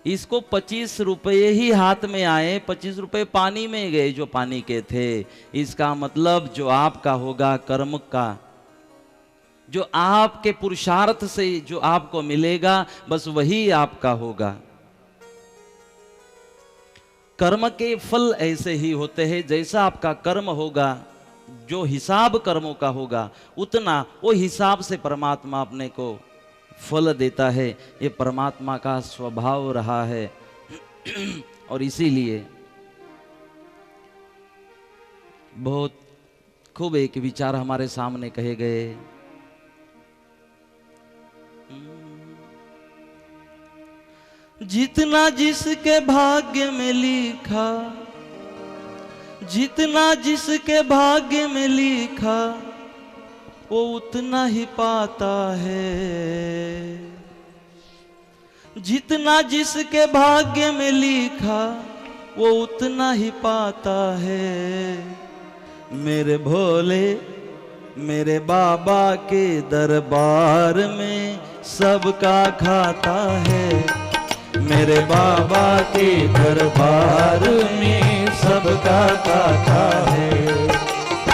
इसको 25 रुपये ही हाथ में आए, 25 रुपये पानी में गए जो पानी के थे। इसका मतलब जो आपका होगा कर्म का, जो आपके पुरुषार्थ से जो आपको मिलेगा, बस वही आपका होगा। कर्म के फल ऐसे ही होते हैं, जैसा आपका कर्म होगा, जो हिसाब कर्मों का होगा, उतना वो हिसाब से परमात्मा अपने को फल देता है। ये परमात्मा का स्वभाव रहा है। और इसीलिए बहुत खूब एक विचार हमारे सामने कहे गए, जितना जिसके भाग्य में लिखा, जितना जिसके भाग्य में लिखा, वो उतना ही पाता है। जितना जिसके भाग्य में लिखा, वो उतना ही पाता है। मेरे भोले मेरे बाबा के दरबार में सबका खाता है। मेरे बाबा के दरबार में सबका खाता है।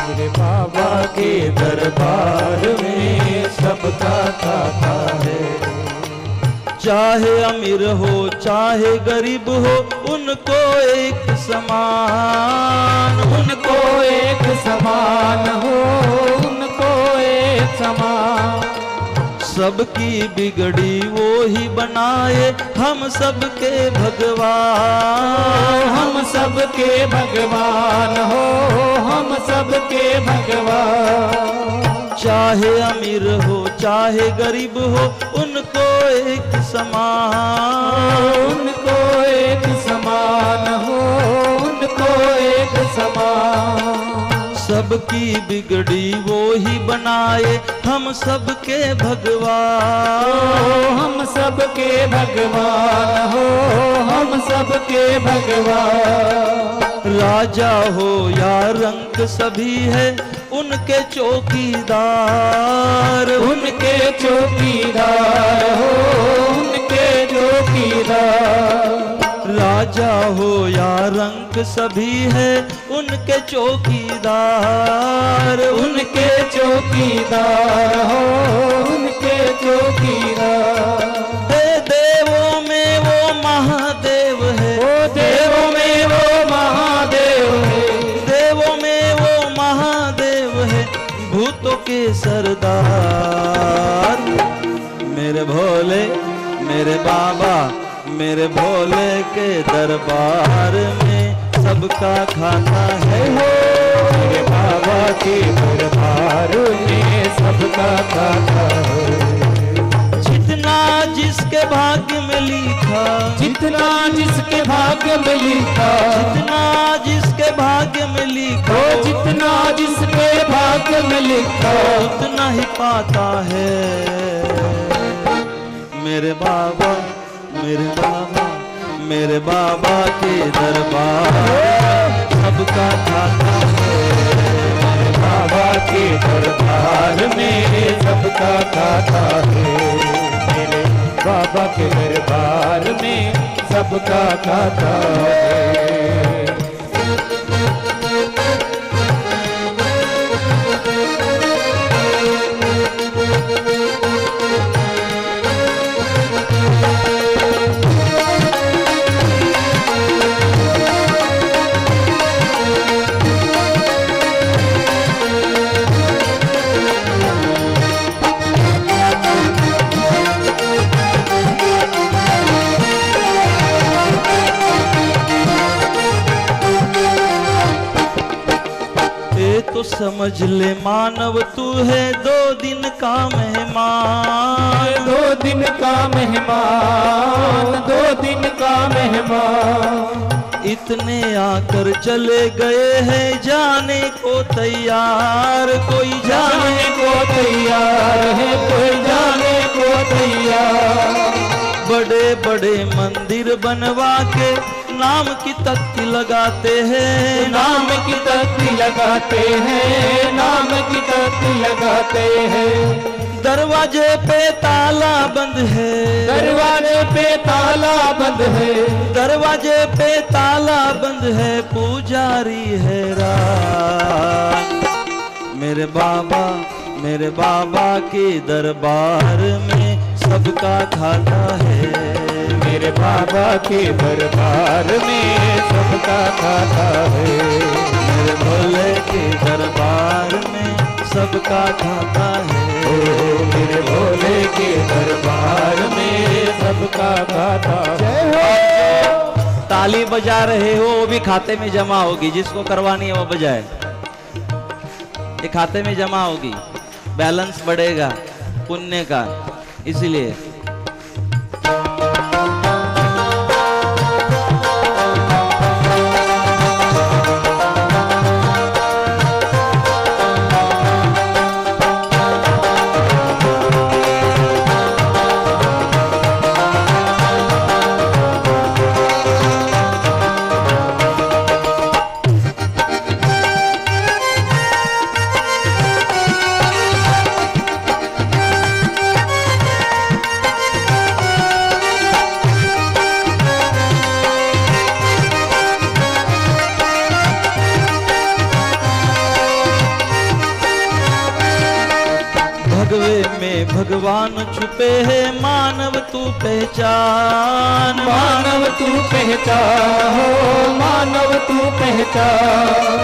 मेरे बाबा के दरबार में सबका खाता है। चाहे अमीर हो चाहे गरीब हो, उनको एक समान, उनको एक समान हो, उनको एक समान। सबकी बिगड़ी वो ही बनाए, हम सबके भगवान, हम सबके भगवान हो, हम सबके भगवान। चाहे अमीर हो चाहे गरीब हो, उनको एक समान, उनको एक समान हो, उनको एक समान। सबकी बिगड़ी वो ही बनाए, हम सबके भगवान, हम सबके भगवान हो, हम सबके भगवान। राजा हो या रंक सभी है उनके चौकीदार, उनके चौकीदार हो, उनके चौकीदार। राजा हो या रंक सभी है उनके चौकीदार, उनके चौकीदार हो, उनके चौकीदार। देवों में वो महादेव सरदार। मेरे भोले मेरे बाबा मेरे भोले के दरबार में सबका खाता है हो। मेरे बाबा के दरबार में सबका खाता है। जितना जिसके भाग्य में लिखा, जितना जिसके भाग्य में लिखा, जितना जिसके भाग्य में लिखा, जितना जिसके भाग्य में लिखा, उतना ही पाता है। मेरे बाबा मेरे बाबा मेरे बाबा के दरबार सबका खाता है। मेरे बाबा के दरबार में सबका खाता है। मेरे बाबा के दरबार में सबका खाता है। तो समझ ले मानव तू है 2 दिन का मेहमान। 2 दिन का मेहमान, 2 दिन का मेहमान। इतने आकर चले गए हैं जाने को तैयार। कोई जाने को तैयार है, कोई जाने को तैयार। बड़े बड़े मंदिर बनवा के नाम की तख्ती लगाते हैं। नाम की तख्ती लगाते हैं, नाम की तख्ती लगाते हैं। दरवाजे पे ताला बंद है, दरवाजे पे ताला बंद है, दरवाजे पे ताला बंद है। पुजारी हैरान। मेरे बाबा के दरबार में सबका खाता है। मेरे बाबा के दरबार में सबका खाता है। मेरे भोले के दरबार में सबका खाता है। मेरे भोले के दरबार में सबका खाता है। ताली बजा रहे हो वो भी खाते में जमा होगी। जिसको करवानी है वो बजाए, ये खाते में जमा होगी। बैलेंस बढ़ेगा पुण्य का, इसलिए भगवान छुपे है मानव तू पहचान। मानव तू पहचान हो, मानव तू पहचान।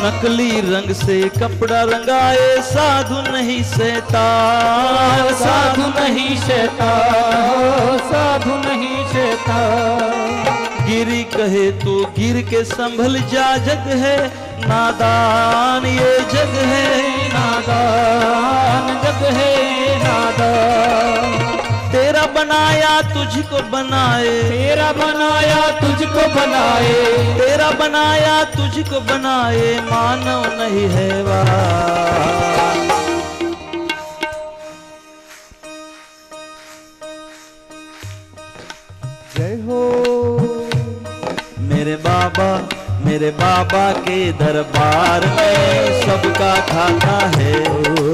नकली रंग से कपड़ा रंगाए साधु नहीं शैतान। साधु नहीं शैतान, साधु नहीं शैतान। गिरी कहे तू गिर के संभल जा। जग है नादान, ये जग है नादान, जग है नादान। तेरा बनाया तुझको बनाए, तेरा बनाया तुझको बनाए, तेरा बनाया तुझको बनाए। मानव नहीं है वाह। जय हो। मेरे बाबा के दरबार में सबका खाता है।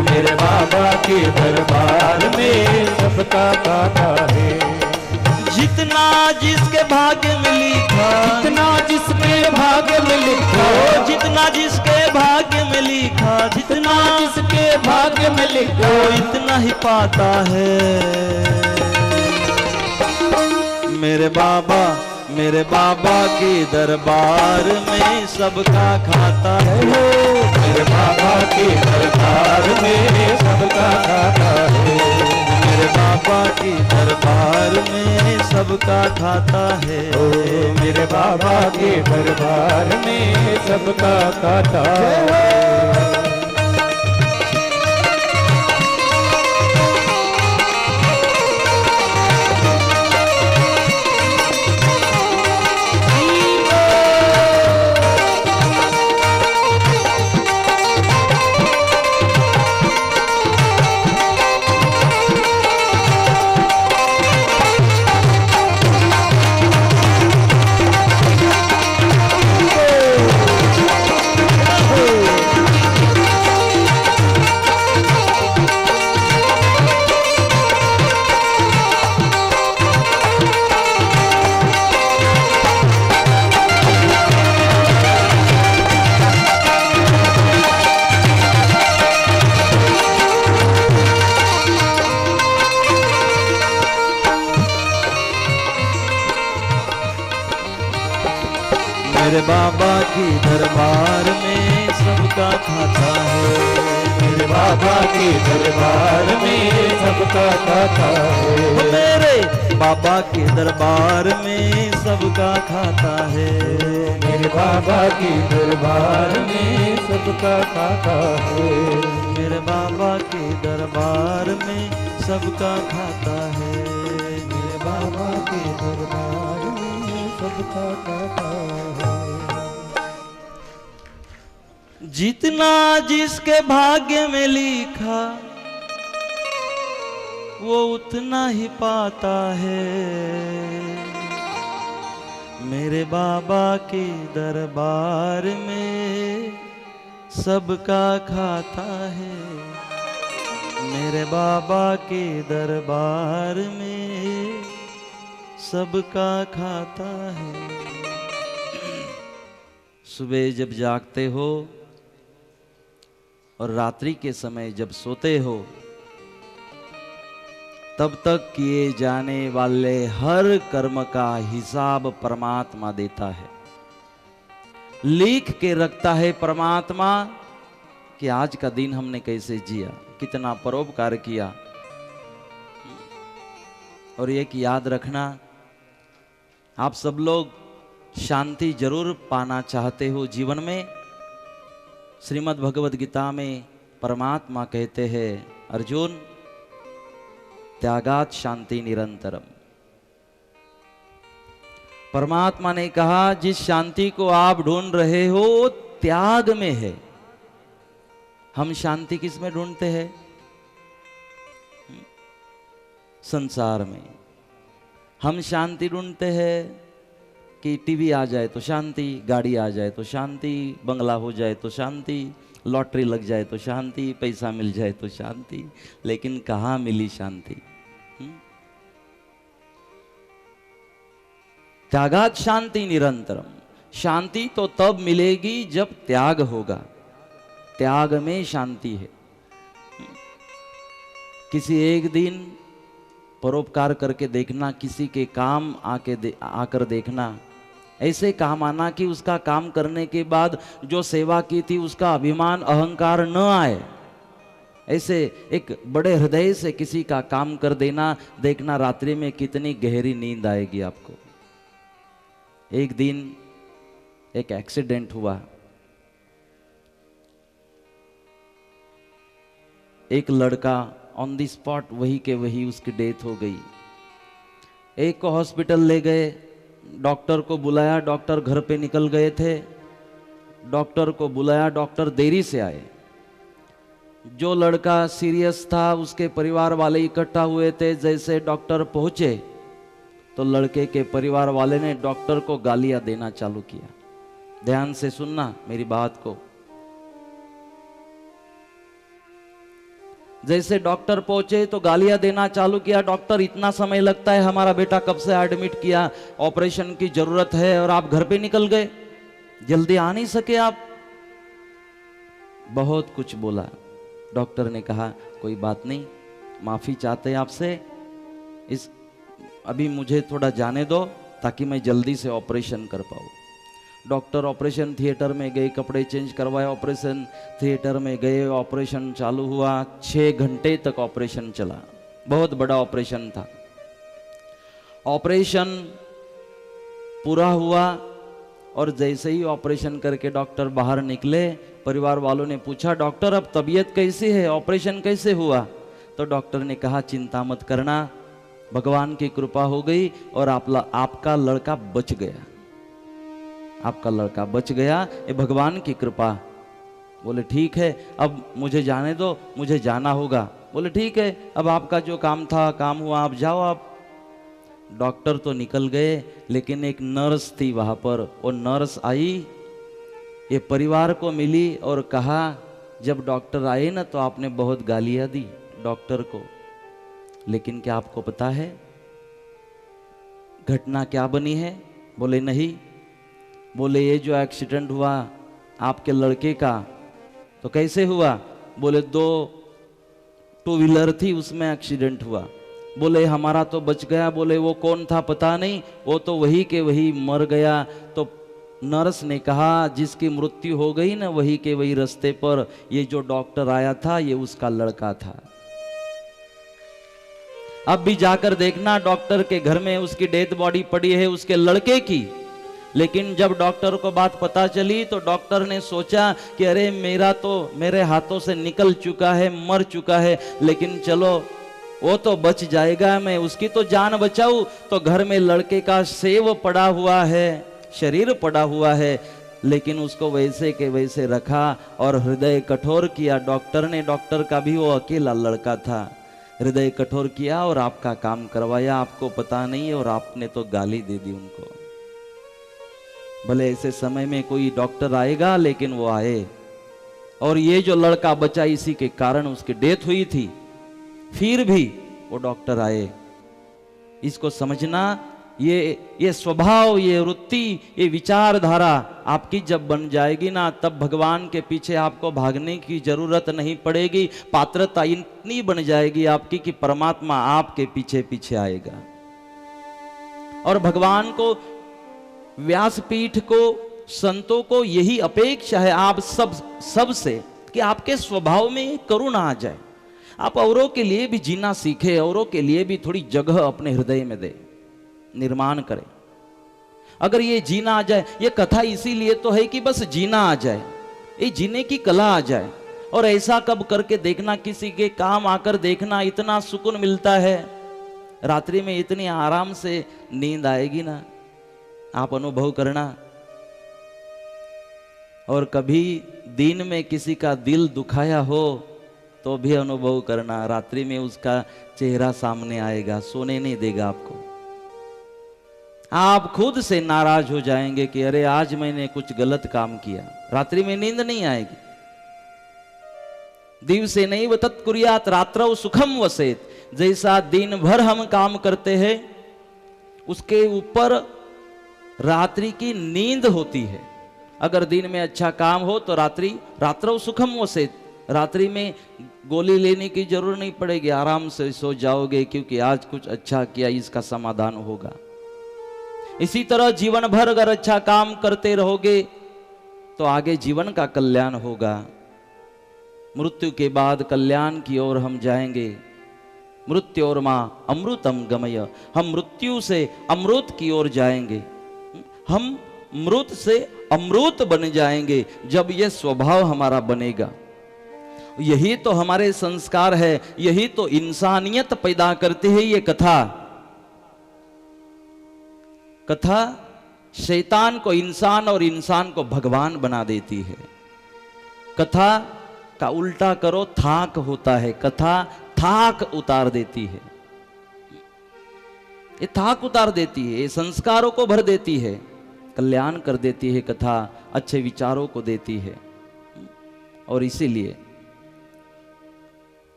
मेरे बाबा के दरबार में सबका खाता है। जितना जिसके भाग्य में लिखा, जितना जिसके भाग्य में लिखा, जितना जिसके भाग्य में लिखा, जितना जिसके भाग्य में लिखा, इतना ही पाता है। मेरे बाबा के दरबार में सबका खाता है। मेरे बाबा के दरबार में सबका खाता है। मेरे बाबा के दरबार में सबका खाता है। मेरे बाबा के दरबार में सबका खाता है। मेरे बाबा के दरबार में सबका खाता है। मेरे बाबा के दरबार में सबका खाता है। मेरे बाबा के दरबार में सबका खाता है। मेरे बाबा के दरबार में सबका खाता है। मेरे बाबा के दरबार में सबका खाता है। मेरे बाबा के दरबार में सबका खाता है। जितना जिसके भाग्य में लिखा वो उतना ही पाता है। मेरे बाबा के दरबार में सबका खाता है। मेरे बाबा के दरबार में सबका खाता है। सुबह जब जागते हो और रात्रि के समय जब सोते हो, तब तक किए जाने वाले हर कर्म का हिसाब परमात्मा देता है। लिख के रखता है परमात्मा कि आज का दिन हमने कैसे जिया, कितना परोपकार किया। और एक याद रखना, आप सब लोग शांति जरूर पाना चाहते हो जीवन में। श्रीमद् भगवद गीता में परमात्मा कहते हैं, अर्जुन त्यागात शांति निरंतरम। परमात्मा ने कहा जिस शांति को आप ढूंढ रहे हो त्याग में है। हम शांति किस में ढूंढते हैं? संसार में। हम शांति ढूंढते हैं कि टीवी आ जाए तो शांति, गाड़ी आ जाए तो शांति, बंगला हो जाए तो शांति, लॉटरी लग जाए तो शांति, पैसा मिल जाए तो शांति। लेकिन कहाँ मिली शांति? त्यागात शांति निरंतरम। शांति तो तब मिलेगी जब त्याग होगा। त्याग में शांति है। किसी एक दिन परोपकार करके देखना, किसी के काम आकर देखना, ऐसे काम आना कि उसका काम करने के बाद जो सेवा की थी उसका अभिमान अहंकार न आए। ऐसे एक बड़े हृदय से किसी का काम कर देना, देखना रात्रि में कितनी गहरी नींद आएगी आपको। एक दिन एक एक्सीडेंट हुआ। एक लड़का ऑन द स्पॉट वही के वही उसकी डेथ हो गई। एक को हॉस्पिटल ले गए, डॉक्टर को बुलाया, डॉक्टर घर पे निकल गए थे। डॉक्टर को बुलाया, डॉक्टर देरी से आए। जो लड़का सीरियस था उसके परिवार वाले इकट्ठा हुए थे। जैसे डॉक्टर पहुंचे तो लड़के के परिवार वाले ने डॉक्टर को गालियां देना चालू किया। ध्यान से सुनना मेरी बात को। जैसे डॉक्टर पहुंचे तो गालियां देना चालू किया। डॉक्टर इतना समय लगता है, हमारा बेटा कब से एडमिट किया, ऑपरेशन की जरूरत है और आप घर पे निकल गए, जल्दी आ नहीं सके आप। बहुत कुछ बोला। डॉक्टर ने कहा कोई बात नहीं, माफी चाहते हैं आपसे, इस अभी मुझे थोड़ा जाने दो, ताकि मैं जल्दी से ऑपरेशन कर पाऊँ। डॉक्टर ऑपरेशन थिएटर में गए, कपड़े चेंज करवाए, ऑपरेशन थिएटर में गए, ऑपरेशन चालू हुआ। 6 घंटे तक ऑपरेशन चला, बहुत बड़ा ऑपरेशन था। ऑपरेशन पूरा हुआ और जैसे ही ऑपरेशन करके डॉक्टर बाहर निकले, परिवार वालों ने पूछा, डॉक्टर अब तबीयत कैसी है, ऑपरेशन कैसे हुआ? तो डॉक्टर ने कहा, चिंता मत करना, भगवान की कृपा हो गई और आपका लड़का बच गया, आपका लड़का बच गया, ये भगवान की कृपा। बोले ठीक है, अब मुझे जाने दो, मुझे जाना होगा। बोले ठीक है, अब आपका जो काम था काम हुआ, आप जाओ। आप डॉक्टर तो निकल गए, लेकिन एक नर्स थी वहां पर। वो नर्स आई, ये परिवार को मिली और कहा, जब डॉक्टर आए ना तो आपने बहुत गालियां दी डॉक्टर को, लेकिन क्या आपको पता है घटना क्या बनी है? बोले नहीं। बोले ये जो एक्सीडेंट हुआ आपके लड़के का, तो कैसे हुआ? बोले 2 टू व्हीलर थी, उसमें एक्सीडेंट हुआ। बोले हमारा तो बच गया। बोले वो कौन था पता नहीं, वो तो वही के वही मर गया। तो नर्स ने कहा, जिसकी मृत्यु हो गई ना वही के वही रास्ते पर ये जो डॉक्टर आया था ये उसका लड़का था। अब भी जाकर देखना, डॉक्टर के घर में उसकी डेड बॉडी पड़ी है, उसके लड़के की। लेकिन जब डॉक्टर को बात पता चली तो डॉक्टर ने सोचा कि अरे मेरा तो मेरे हाथों से निकल चुका है, मर चुका है, लेकिन चलो वो तो बच जाएगा, मैं उसकी तो जान बचाऊं। तो घर में लड़के का शव पड़ा हुआ है, शरीर पड़ा हुआ है, लेकिन उसको वैसे के वैसे रखा और हृदय कठोर किया डॉक्टर ने। डॉक्टर का भी वो अकेला लड़का था, हृदय कठोर किया और आपका काम करवाया, आपको पता नहीं और आपने तो गाली दे दी उनको। भले ऐसे समय में कोई डॉक्टर आएगा, लेकिन वो आए और ये जो लड़का बचा इसी के कारण उसकी डेथ हुई थी, फिर भी वो डॉक्टर आए। इसको समझना, ये स्वभाव, ये वृत्ति, ये विचारधारा आपकी जब बन जाएगी ना, तब भगवान के पीछे आपको भागने की जरूरत नहीं पड़ेगी। पात्रता इतनी बन जाएगी आपकी कि परमात्मा आपके पीछे पीछे आएगा। और भगवान को, व्यासपीठ को, संतों को यही अपेक्षा है आप सब से कि आपके स्वभाव में करुणा आ जाए। आप औरों के लिए भी जीना सीखे, औरों के लिए भी थोड़ी जगह अपने हृदय में दे, निर्माण करें। अगर ये जीना आ जाए, ये कथा इसीलिए तो है कि बस जीना आ जाए, ये जीने की कला आ जाए। और ऐसा कब करके देखना, किसी के काम आकर देखना, इतना सुकून मिलता है। रात्रि में इतनी आराम से नींद आएगी ना, आप अनुभव करना। और कभी दिन में किसी का दिल दुखाया हो तो भी अनुभव करना, रात्रि में उसका चेहरा सामने आएगा, सोने नहीं देगा आपको। आप खुद से नाराज हो जाएंगे कि अरे आज मैंने कुछ गलत काम किया। रात्रि में नींद नहीं आएगी। दिवसे नैव तत्कुर्यात् रात्रौ सुखम वसेत। जैसा दिन भर हम काम करते हैं उसके ऊपर रात्रि की नींद होती है। अगर दिन में अच्छा काम हो तो रात्रौ सुखम वसेत, रात्रि में गोली लेने की जरूरत नहीं पड़ेगी, आराम से सो जाओगे, क्योंकि आज कुछ अच्छा किया, इसका समाधान होगा। इसी तरह जीवन भर अगर अच्छा काम करते रहोगे तो आगे जीवन का कल्याण होगा। मृत्यु के बाद कल्याण की ओर हम जाएंगे। मृत्योर्मा अमृतम गमय, हम मृत्यु से अमृत की ओर जाएंगे, हम मृत से अमृत बन जाएंगे जब यह स्वभाव हमारा बनेगा। यही तो हमारे संस्कार है, यही तो इंसानियत पैदा करती है। ये कथा शैतान को इंसान और इंसान को भगवान बना देती है। कथा का उल्टा करो, थाक होता है। कथा थाक उतार देती है, ये थाक उतार देती है, ये संस्कारों को भर देती है, कल्याण कर देती है। कथा अच्छे विचारों को देती है। और इसीलिए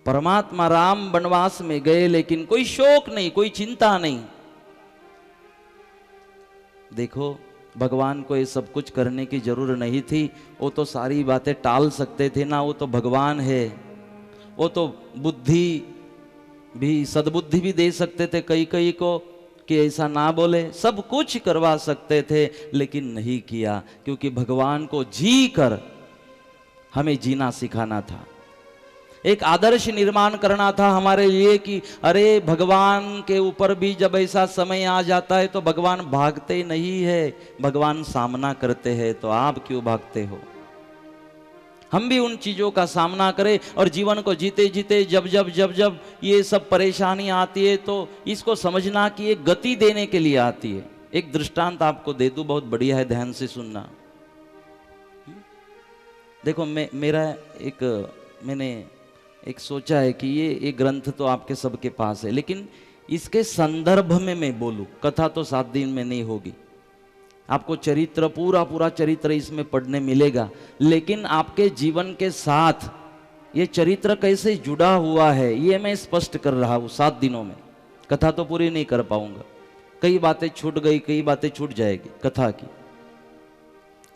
परमात्मा राम वनवास में गए, लेकिन कोई शोक नहीं, कोई चिंता नहीं। देखो, भगवान को ये सब कुछ करने की जरूरत नहीं थी। वो तो सारी बातें टाल सकते थे ना, वो तो भगवान है। वो तो बुद्धि भी, सद्बुद्धि भी दे सकते थे कई को, कि ऐसा ना बोले, सब कुछ करवा सकते थे लेकिन नहीं किया, क्योंकि भगवान को जी कर हमें जीना सिखाना था। एक आदर्श निर्माण करना था हमारे लिए कि अरे भगवान के ऊपर भी जब ऐसा समय आ जाता है तो भगवान भागते नहीं है, भगवान सामना करते हैं, तो आप क्यों भागते हो। हम भी उन चीजों का सामना करें और जीवन को जीते जीते जब जब ये सब परेशानी आती है तो इसको समझना कि ये गति देने के लिए आती है। एक दृष्टांत आपको दे दूं, बहुत बढ़िया है, ध्यान से सुनना। देखो मैंने एक सोचा है कि ये ग्रंथ तो आपके सबके पास है, लेकिन इसके संदर्भ में मैं बोलूं, कथा तो 7 दिन में नहीं होगी, आपको चरित्र पूरा चरित्र इसमें पढ़ने मिलेगा, लेकिन आपके जीवन के साथ ये चरित्र कैसे जुड़ा हुआ है ये मैं स्पष्ट कर रहा हूं 7 दिनों में। कथा तो पूरी नहीं कर पाऊंगा, कई बातें छूट गई, कई बातें छूट जाएगी कथा की,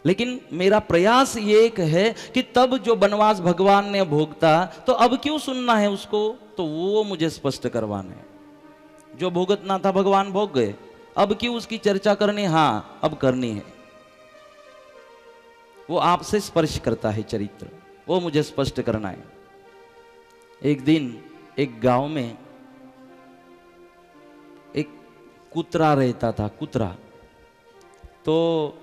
लेकिन मेरा प्रयास ये एक है कि तब जो वनवास भगवान ने भोगता तो अब क्यों सुनना है उसको, तो वो मुझे स्पष्ट करवाना है। जो भोगतना था भगवान भोग गए, अब क्यों उसकी चर्चा करनी, हाँ अब करनी है। वो आपसे स्पर्श करता है चरित्र, वो मुझे स्पष्ट करना है। एक दिन एक गांव में एक कुतरा रहता था, कुतरा। तो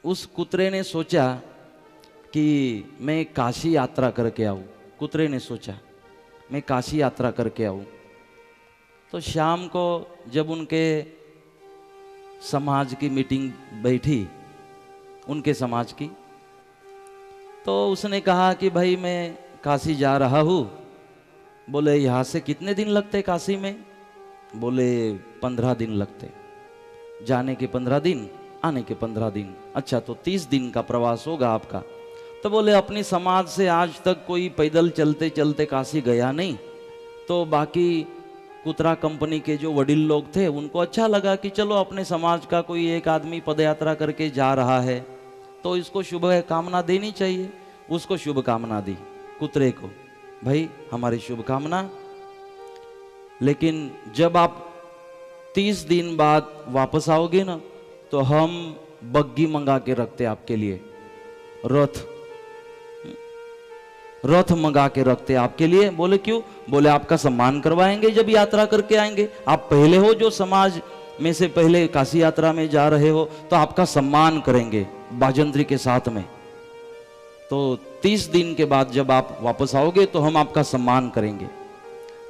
उस कुतरे ने सोचा कि मैं काशी यात्रा करके आऊं। कुतरे ने सोचा मैं काशी यात्रा करके आऊं। तो शाम को जब उनके समाज की मीटिंग बैठी, उनके समाज की, तो उसने कहा कि भाई मैं काशी जा रहा हूँ। बोले यहाँ से कितने दिन लगते काशी में? बोले 15 दिन लगते, जाने के 15 दिन, आने के 15 दिन। अच्छा, तो 30 दिन का प्रवास होगा आपका। तो बोले अपनी समाज से आज तक कोई पैदल चलते चलते काशी गया नहीं। तो बाकी कुतरा कंपनी के जो वडील लोग थे उनको अच्छा लगा कि चलो अपने समाज का कोई एक आदमी पदयात्रा करके जा रहा है तो इसको शुभ कामना देनी चाहिए। उसको शुभ कामना दी, कुतरे को, भाई हमारी शुभ कामना, लेकिन जब आप 30 दिन बाद वापस आओगे ना तो हम बग्गी मंगा के रखते आपके लिए, रथ मंगा के रखते आपके लिए। बोले क्यों? बोले आपका सम्मान करवाएंगे जब यात्रा करके आएंगे। आप पहले हो जो समाज में से पहले काशी यात्रा में जा रहे हो, तो आपका सम्मान करेंगे बाजंत्री के साथ में। तो 30 दिन के बाद जब आप वापस आओगे तो हम आपका सम्मान करेंगे।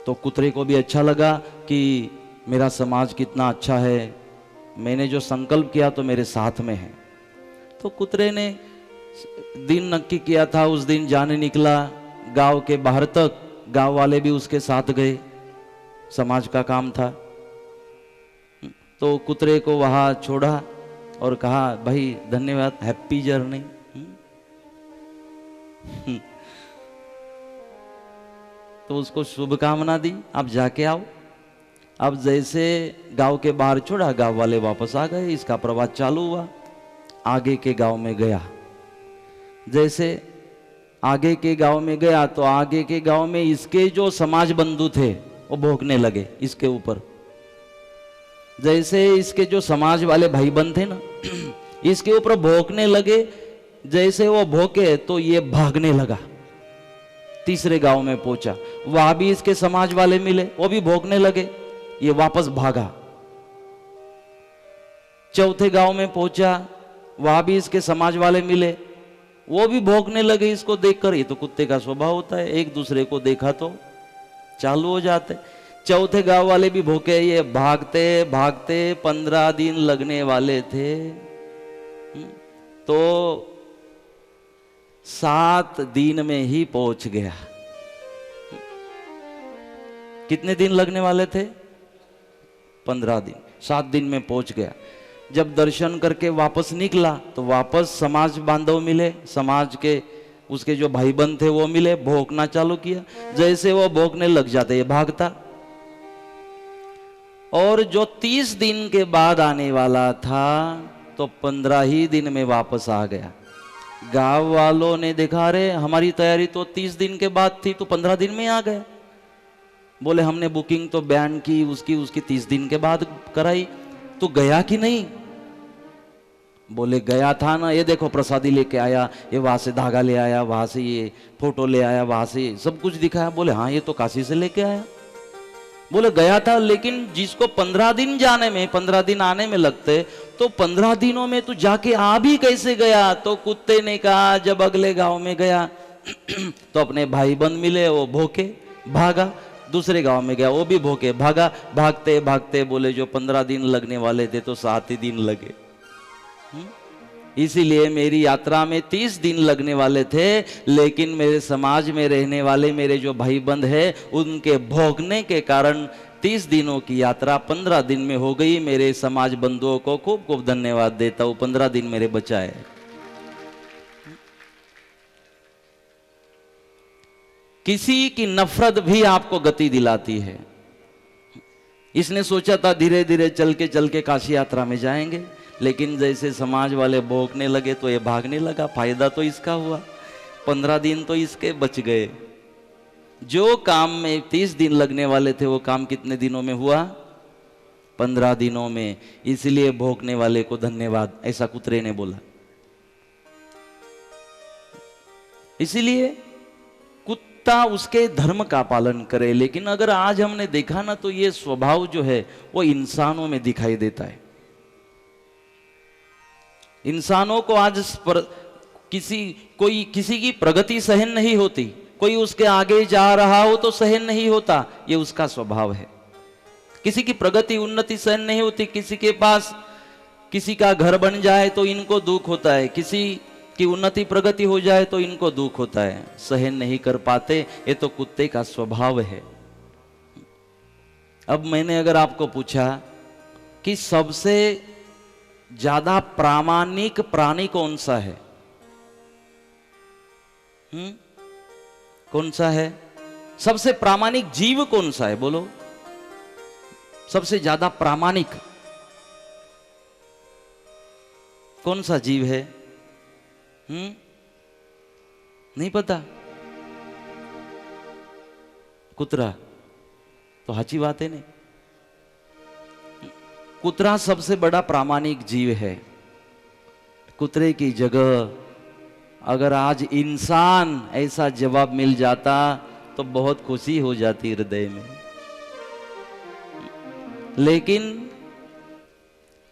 तो कुतरे को भी अच्छा लगा कि मेरा समाज कितना अच्छा है, मैंने जो संकल्प किया तो मेरे साथ में है। तो कुतरे ने दिन नक्की किया था, उस दिन जाने निकला गांव के बाहर तक। गांव वाले भी उसके साथ गए, समाज का काम था। तो कुतरे को वहां छोड़ा और कहा भाई धन्यवाद, हैप्पी जर्नी। तो उसको शुभकामना दी, आप जाके आओ। अब जैसे गांव के बाहर छोड़ा, गांव वाले वापस आ गए, इसका प्रवास चालू हुआ। आगे के गांव में गया, जैसे आगे के गांव में गया तो आगे के गांव में इसके जो समाज बंधु थे वो भौंकने लगे इसके ऊपर। जैसे इसके जो समाज वाले भाई बंद थे ना, इसके ऊपर भौंकने लगे। जैसे वो भौंके तो ये भागने लगा। तीसरे गांव में पहुंचा, वहां भी इसके समाज वाले मिले, वो भी भौंकने लगे, ये वापस भागा। चौथे गांव में पहुंचा, वहां भी इसके समाज वाले मिले, वो भी भौंकने लगे इसको देखकर। ये तो कुत्ते का स्वभाव होता है, एक दूसरे को देखा तो चालू हो जाते। चौथे गांव वाले भी भौंके, ये भागते भागते 15 दिन लगने वाले थे, तो 7 दिन में ही पहुंच गया। कितने दिन लगने वाले थे? 15 दिन। 7 दिन में पहुंच गया। जब दर्शन करके वापस निकला तो वापस समाज बांधव मिले, समाज के उसके जो भाई बंद थे वो मिले, भौंकना चालू किया। जैसे वो भौंकने लग जाते ये भागता। और जो 30 दिन के बाद आने वाला था तो 15 ही दिन में वापस आ गया। गांव वालों ने देखा, रे हमारी तैयारी तो 30 दिन के बाद थी, तो 15 दिन में आ गया। बोले हमने बुकिंग तो बैंड की उसकी उसकी 30 दिन के बाद कराई, तो गया कि नहीं? बोले गया था ना, ये देखो प्रसादी लेके आया, ये वहां से धागा ले आया, वहां से ये फोटो ले आया, वहां से सब कुछ दिखाया। बोले हाँ ये तो काशी से लेके आया। बोले गया था, लेकिन जिसको 15 दिन जाने में 15 दिन आने में लगते, तो 15 दिनों में तू जाके आ भी कैसे गया? तो कुत्ते ने कहा जब अगले गांव में गया तो अपने भाई बंद मिले, वो भूखे भागा, दूसरे गांव में गया, वो भी भूखे भागा। भागते भागते बोले जो 15 दिन लगने वाले थे तो 7 ही दिन लगे। इसीलिए मेरी यात्रा में 30 दिन लगने वाले थे, लेकिन मेरे समाज में रहने वाले मेरे जो भाई बंद है उनके भोगने के कारण 30 दिनों की यात्रा 15 दिन में हो गई। मेरे समाज बंधुओं को खूब खूब धन्यवाद देता हूं, 15 दिन मेरे बचाए। किसी की नफरत भी आपको गति दिलाती है। इसने सोचा था धीरे धीरे चल के काशी यात्रा में जाएंगे, लेकिन जैसे समाज वाले भोंकने लगे तो ये भागने लगा। फायदा तो इसका हुआ, 15 दिन तो इसके बच गए। जो काम में 30 दिन लगने वाले थे वो काम कितने दिनों में हुआ? 15 दिनों में। इसलिए भोंकने वाले को धन्यवाद, ऐसा कुतरे ने बोला। इसीलिए कुत्ता उसके धर्म का पालन करे। लेकिन अगर आज हमने देखा ना, तो ये स्वभाव जो है वो इंसानों में दिखाई देता है। इंसानों को आज किसी की प्रगति सहन नहीं होती, कोई उसके आगे जा रहा हो तो सहन नहीं होता, ये उसका स्वभाव है। किसी की प्रगति उन्नति सहन नहीं होती, किसी के पास किसी का घर बन जाए तो इनको दुख होता है, किसी की उन्नति प्रगति हो जाए तो इनको दुख होता है, सहन नहीं कर पाते। ये तो कुत्ते का स्वभाव है। अब मैंने अगर आपको पूछा कि सबसे ज्यादा प्रामाणिक प्राणी कौन सा है? कौन सा है? सबसे प्रामाणिक जीव कौन सा है? बोलो, सबसे ज्यादा प्रामाणिक कौन सा जीव है? नहीं पता? कुतरा तो हाची बात है नहीं। कुतरा सबसे बड़ा प्रामाणिक जीव है। कुतरे की जगह अगर आज इंसान ऐसा जवाब मिल जाता तो बहुत खुशी हो जाती हृदय में। लेकिन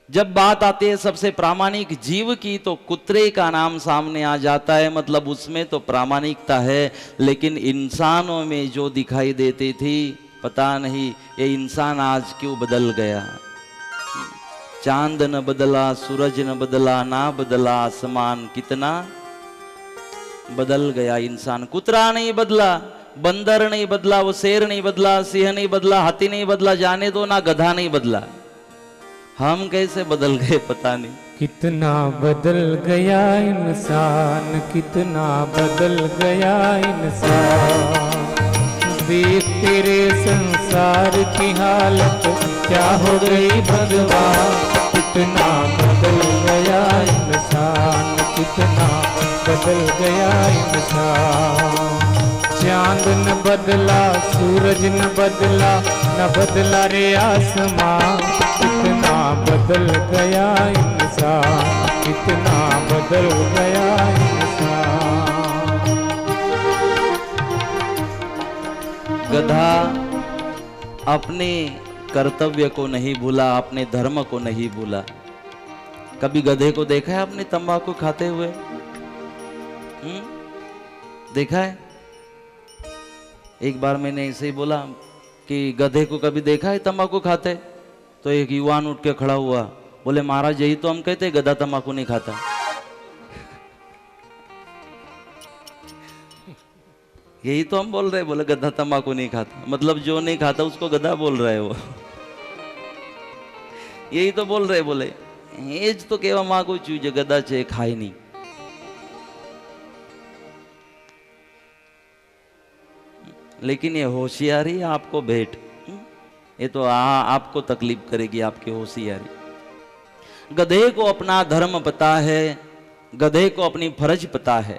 जब बात आती है सबसे प्रामाणिक जीव की, तो कुतरे का नाम सामने आ जाता है। मतलब उसमें तो प्रामाणिकता है, लेकिन इंसानों में जो दिखाई देती थी, पता नहीं ये इंसान आज क्यों बदल गया। चांद न बदला, सूरज न बदला, ना बदला आसमान, कितना बदल गया इंसान। कुतरा नहीं बदला, बंदर नहीं बदला, वो शेर नहीं बदला, सिंह नहीं बदला, हाथी नहीं बदला, जाने दो ना गधा नहीं बदला। हम कैसे बदल गए पता नहीं। कितना बदल गया इंसान, कितना बदल गया इंसान। देख तेरे संसार की हालत क्या हो गई भगवान। कितना बदल गया इंसान, कितना बदल गया इंसान। चांद न बदला, सूरज न बदला, न बदला रे आसमां। कितना बदल गया इंसान, कितना बदल गया इंसान। गधा अपने कर्तव्य को नहीं भूला, अपने धर्म को नहीं भूला। कभी गधे को देखा है आपने तंबाकू खाते हुए? देखा है? एक बार मैंने ऐसे ही बोला कि गधे को कभी देखा है तंबाकू खाते? तो एक युवान उठ के खड़ा हुआ, बोले महाराज यही तो हम कहते, गधा तंबाकू नहीं खाता। यही तो हम बोल रहे, बोले गधा तंबाकू नहीं खाता। मतलब जो नहीं खाता उसको गधा बोल रहे वो। यही तो बोल रहे, बोले एज तो केवा मांगू छू जो गधा छे खाई नहीं। लेकिन ये होशियारी आपको भेंट, ये तो आपको तकलीफ करेगी आपकी होशियारी। गधे को अपना धर्म पता है, गधे को अपनी फर्ज पता है।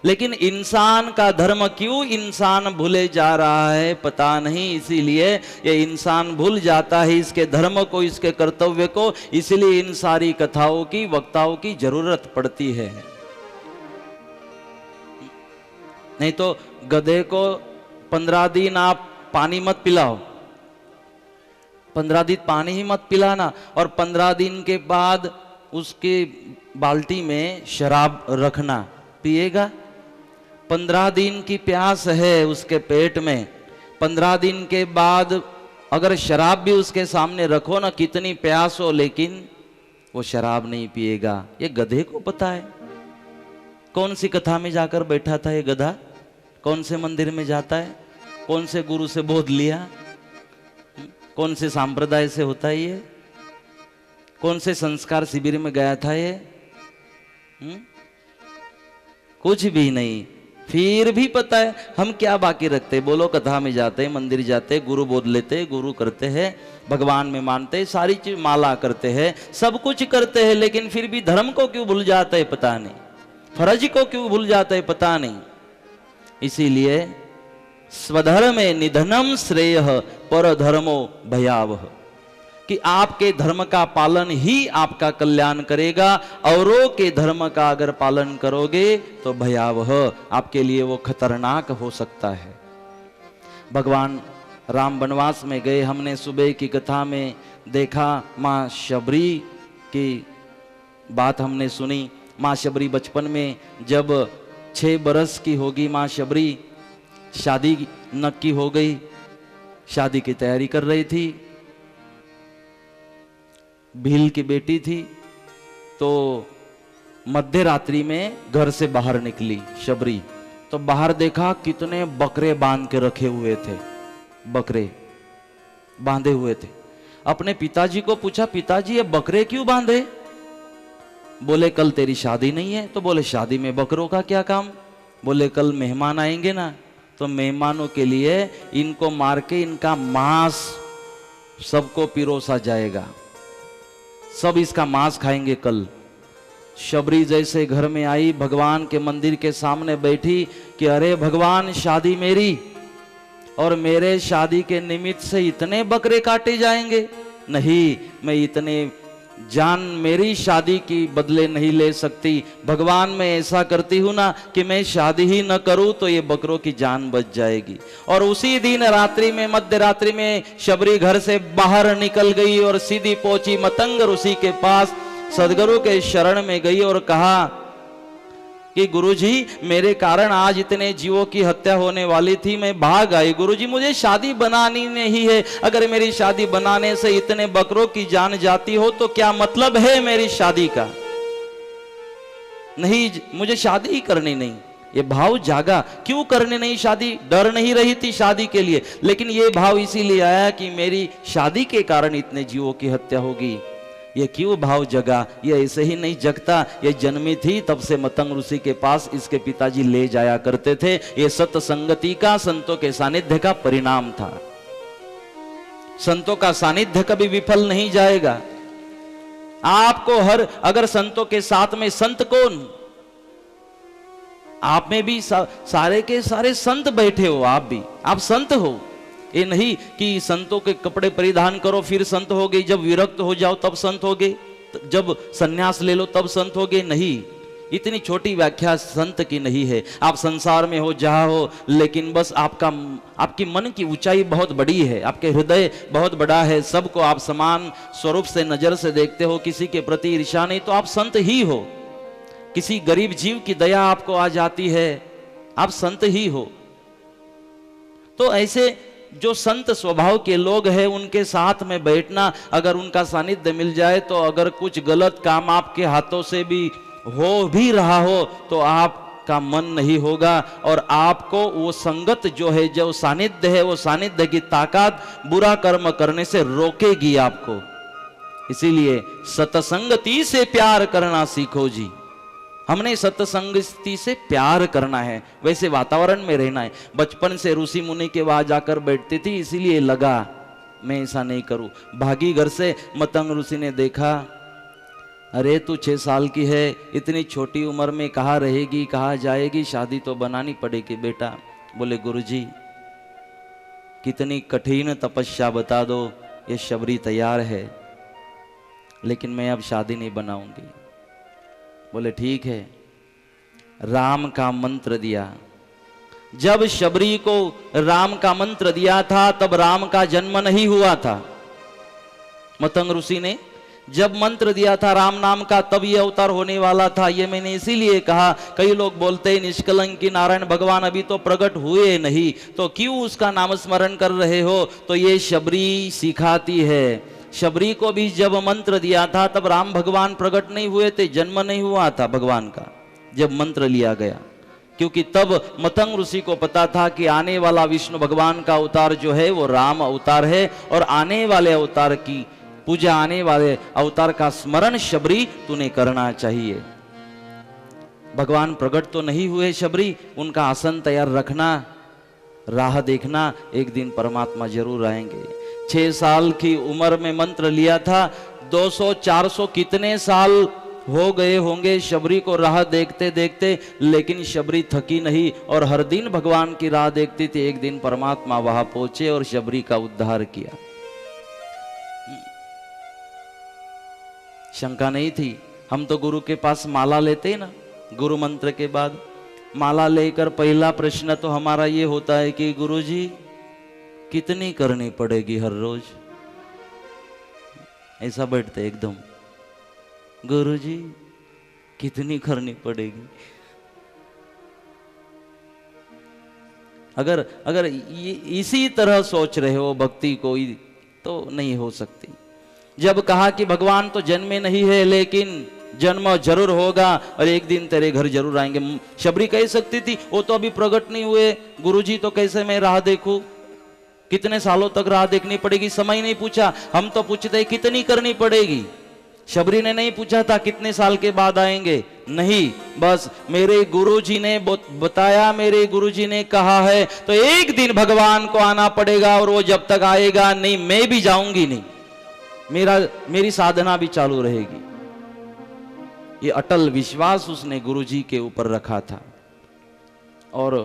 लेकिन इंसान का धर्म क्यों इंसान भूले जा रहा है पता नहीं। इसीलिए ये इंसान भूल जाता है इसके धर्म को, इसके कर्तव्य को, इसीलिए इन सारी कथाओं की, वक्ताओं की जरूरत पड़ती है। नहीं तो गधे को 15 दिन आप पानी मत पिलाओ, 15 दिन पानी ही मत पिलाना, और 15 दिन के बाद उसके बाल्टी में शराब रखना, पिएगा? 15 दिन की प्यास है उसके पेट में, 15 दिन के बाद अगर शराब भी उसके सामने रखो ना, कितनी प्यास हो, लेकिन वो शराब नहीं पिएगा। ये गधे को पता है। कौन सी कथा में जाकर बैठा था ये गधा? कौन से मंदिर में जाता है? कौन से गुरु से बोध लिया? कौन से संप्रदाय से होता है ये? कौन से संस्कार शिविर में गया था ये? कुछ भी नहीं। फिर भी पता है हम क्या बाकी रखते? बोलो, कथा में जाते, मंदिर जाते, गुरु बोध लेते, गुरु करते हैं, भगवान में मानते, सारी चीज माला करते हैं, सब कुछ करते हैं, लेकिन फिर भी धर्म को क्यों भूल जाते हैं पता नहीं, फर्ज को क्यों भूल जाते हैं पता नहीं। इसीलिए स्वधर्मे निधनम श्रेय परधर्मो भयावह, कि आपके धर्म का पालन ही आपका कल्याण करेगा, औरों के धर्म का अगर पालन करोगे तो भयावह, आपके लिए वो खतरनाक हो सकता है। भगवान राम वनवास में गए, हमने सुबह की कथा में देखा, माँ शबरी की बात हमने सुनी। माँ शबरी बचपन में जब 6 बरस की होगी, माँ शबरी शादी नक्की हो गई, शादी की तैयारी कर रही थी, भील की बेटी थी, तो मध्य रात्रि में घर से बाहर निकली शबरी, तो बाहर देखा कितने बकरे बांध के रखे हुए थे, बकरे बांधे हुए थे। अपने पिताजी को पूछा, पिताजी ये बकरे क्यों बांधे? बोले कल तेरी शादी नहीं है। तो बोले शादी में बकरों का क्या काम? बोले कल मेहमान आएंगे ना, तो मेहमानों के लिए इनको मार के इनका मांस सबको पिरोसा जाएगा, सब इसका मांस खाएंगे कल। शबरी जैसे घर में आई, भगवान के मंदिर के सामने बैठी कि अरे भगवान, शादी मेरी और मेरे शादी के निमित्त से इतने बकरे काटे जाएंगे? नहीं, मैं इतने जान मेरी शादी की बदले नहीं ले सकती। भगवान, मैं ऐसा करती हूं ना कि मैं शादी ही न करूं तो ये बकरों की जान बच जाएगी। और उसी दिन रात्रि में, मध्य रात्रि में शबरी घर से बाहर निकल गई और सीधी पहुंची मतंग ऋषि के पास, सदगुरु के शरण में गई और कहा कि गुरुजी, मेरे कारण आज इतने जीवों की हत्या होने वाली थी, मैं भाग आई। गुरुजी, मुझे शादी बनानी नहीं है। अगर मेरी शादी बनाने से इतने बकरों की जान जाती हो तो क्या मतलब है मेरी शादी का? नहीं, मुझे शादी ही करनी नहीं। ये भाव जागा। क्यों करने नहीं शादी? डर नहीं रही थी शादी के लिए, लेकिन ये भाव इसीलिए आया कि मेरी शादी के कारण इतने जीवों की हत्या होगी। ये क्यों भाव जगा? ये ऐसे ही नहीं जगता। ये जन्मी थी तब से मतंग ऋषि के पास इसके पिताजी ले जाया करते थे। ये सत्संगति का, संतों के सानिध्य का परिणाम था। संतों का सानिध्य कभी विफल नहीं जाएगा। आपको अगर संतों के साथ में, संत कौन? आप में भी सारे के सारे संत बैठे हो, आप संत हो। ये नहीं कि संतों के कपड़े परिधान करो फिर संत हो गए, जब विरक्त हो जाओ तब संत हो गए, जब सन्यास ले लो तब संत हो गए। नहीं, इतनी छोटी व्याख्या संत की नहीं है। आप संसार में हो, जहां हो, लेकिन बस आपकी मन की ऊंचाई बहुत बड़ी है, आपके हृदय बहुत बड़ा है, सबको आप समान स्वरूप से नजर से देखते हो, किसी के प्रति ईर्ष्या नहीं, तो आप संत ही हो। किसी गरीब जीव की दया आपको आ जाती है, आप संत ही हो। तो ऐसे जो संत स्वभाव के लोग हैं, उनके साथ में बैठना, अगर उनका सानिध्य मिल जाए तो अगर कुछ गलत काम आपके हाथों से भी हो भी रहा हो तो आपका मन नहीं होगा, और आपको वो संगत जो है, जो सानिध्य है, वो सानिध्य की ताकत बुरा कर्म करने से रोकेगी आपको। इसीलिए सत्संगति से प्यार करना सीखो जी। हमने सत्संगति से प्यार करना है, वैसे वातावरण में रहना है। बचपन से ऋषि मुनि के वहां जाकर बैठती थी, इसीलिए लगा मैं ऐसा नहीं करूं। भागी घर से, मतंग ऋषि ने देखा अरे तू 6 साल की है, इतनी छोटी उम्र में कहाँ रहेगी, कहाँ जाएगी, शादी तो बनानी पड़ेगी बेटा। बोले गुरुजी कितनी कठिन तपस्या बता दो, ये शबरी तैयार है, लेकिन मैं अब शादी नहीं बनाऊंगी। बोले ठीक है। राम का मंत्र दिया। जब शबरी को राम का मंत्र दिया था तब राम का जन्म नहीं हुआ था। मतंग ऋषि ने जब मंत्र दिया था राम नाम का तब ये अवतार होने वाला था। ये मैंने इसीलिए कहा, कई लोग बोलते हैं निष्कलंकी नारायण भगवान अभी तो प्रकट हुए नहीं, तो क्यों उसका नाम स्मरण कर रहे हो? तो ये शबरी सिखाती है। शबरी को भी जब मंत्र दिया था तब राम भगवान प्रकट नहीं हुए थे, जन्म नहीं हुआ था भगवान का जब मंत्र लिया गया, क्योंकि तब मतंग ऋषि को पता था कि आने वाला विष्णु भगवान का अवतार जो है वो राम अवतार है, और आने वाले अवतार की पूजा, आने वाले अवतार का स्मरण शबरी तूने करना चाहिए। भगवान प्रकट तो नहीं हुए शबरी, उनका आसन तैयार रखना, राह देखना, एक दिन परमात्मा जरूर आएंगे। 6 साल की उम्र में मंत्र लिया था, 200-400 कितने साल हो गए होंगे शबरी को राह देखते देखते, लेकिन शबरी थकी नहीं और हर दिन भगवान की राह देखती थी। एक दिन परमात्मा वहां पहुंचे और शबरी का उद्धार किया। शंका नहीं थी। हम तो गुरु के पास माला लेते हैं ना, गुरु मंत्र के बाद माला लेकर पहला प्रश्न तो हमारा ये होता है कि गुरुजी कितनी करनी पड़ेगी हर रोज? ऐसा बैठते एकदम, गुरुजी कितनी करनी पड़ेगी? अगर ये इसी तरह सोच रहे हो भक्ति को, तो नहीं हो सकती। जब कहा कि भगवान तो जन्मे नहीं है लेकिन जन्म जरूर होगा और एक दिन तेरे घर जरूर आएंगे, शबरी कह सकती थी वो तो अभी प्रकट नहीं हुए, गुरुजी तो कैसे मैं राह देखूं, कितने सालों तक राह देखनी पड़ेगी? समय नहीं पूछा, हम तो पूछते कितनी करनी पड़ेगी। शबरी ने नहीं पूछा था कितने साल के बाद आएंगे, नहीं, बस मेरे गुरुजी ने बताया, मेरे गुरुजी ने कहा है तो एक दिन भगवान को आना पड़ेगा, और वो जब तक आएगा नहीं मैं भी जाऊंगी नहीं, मेरी साधना भी चालू रहेगी। ये अटल विश्वास उसने गुरुजी के ऊपर रखा था। और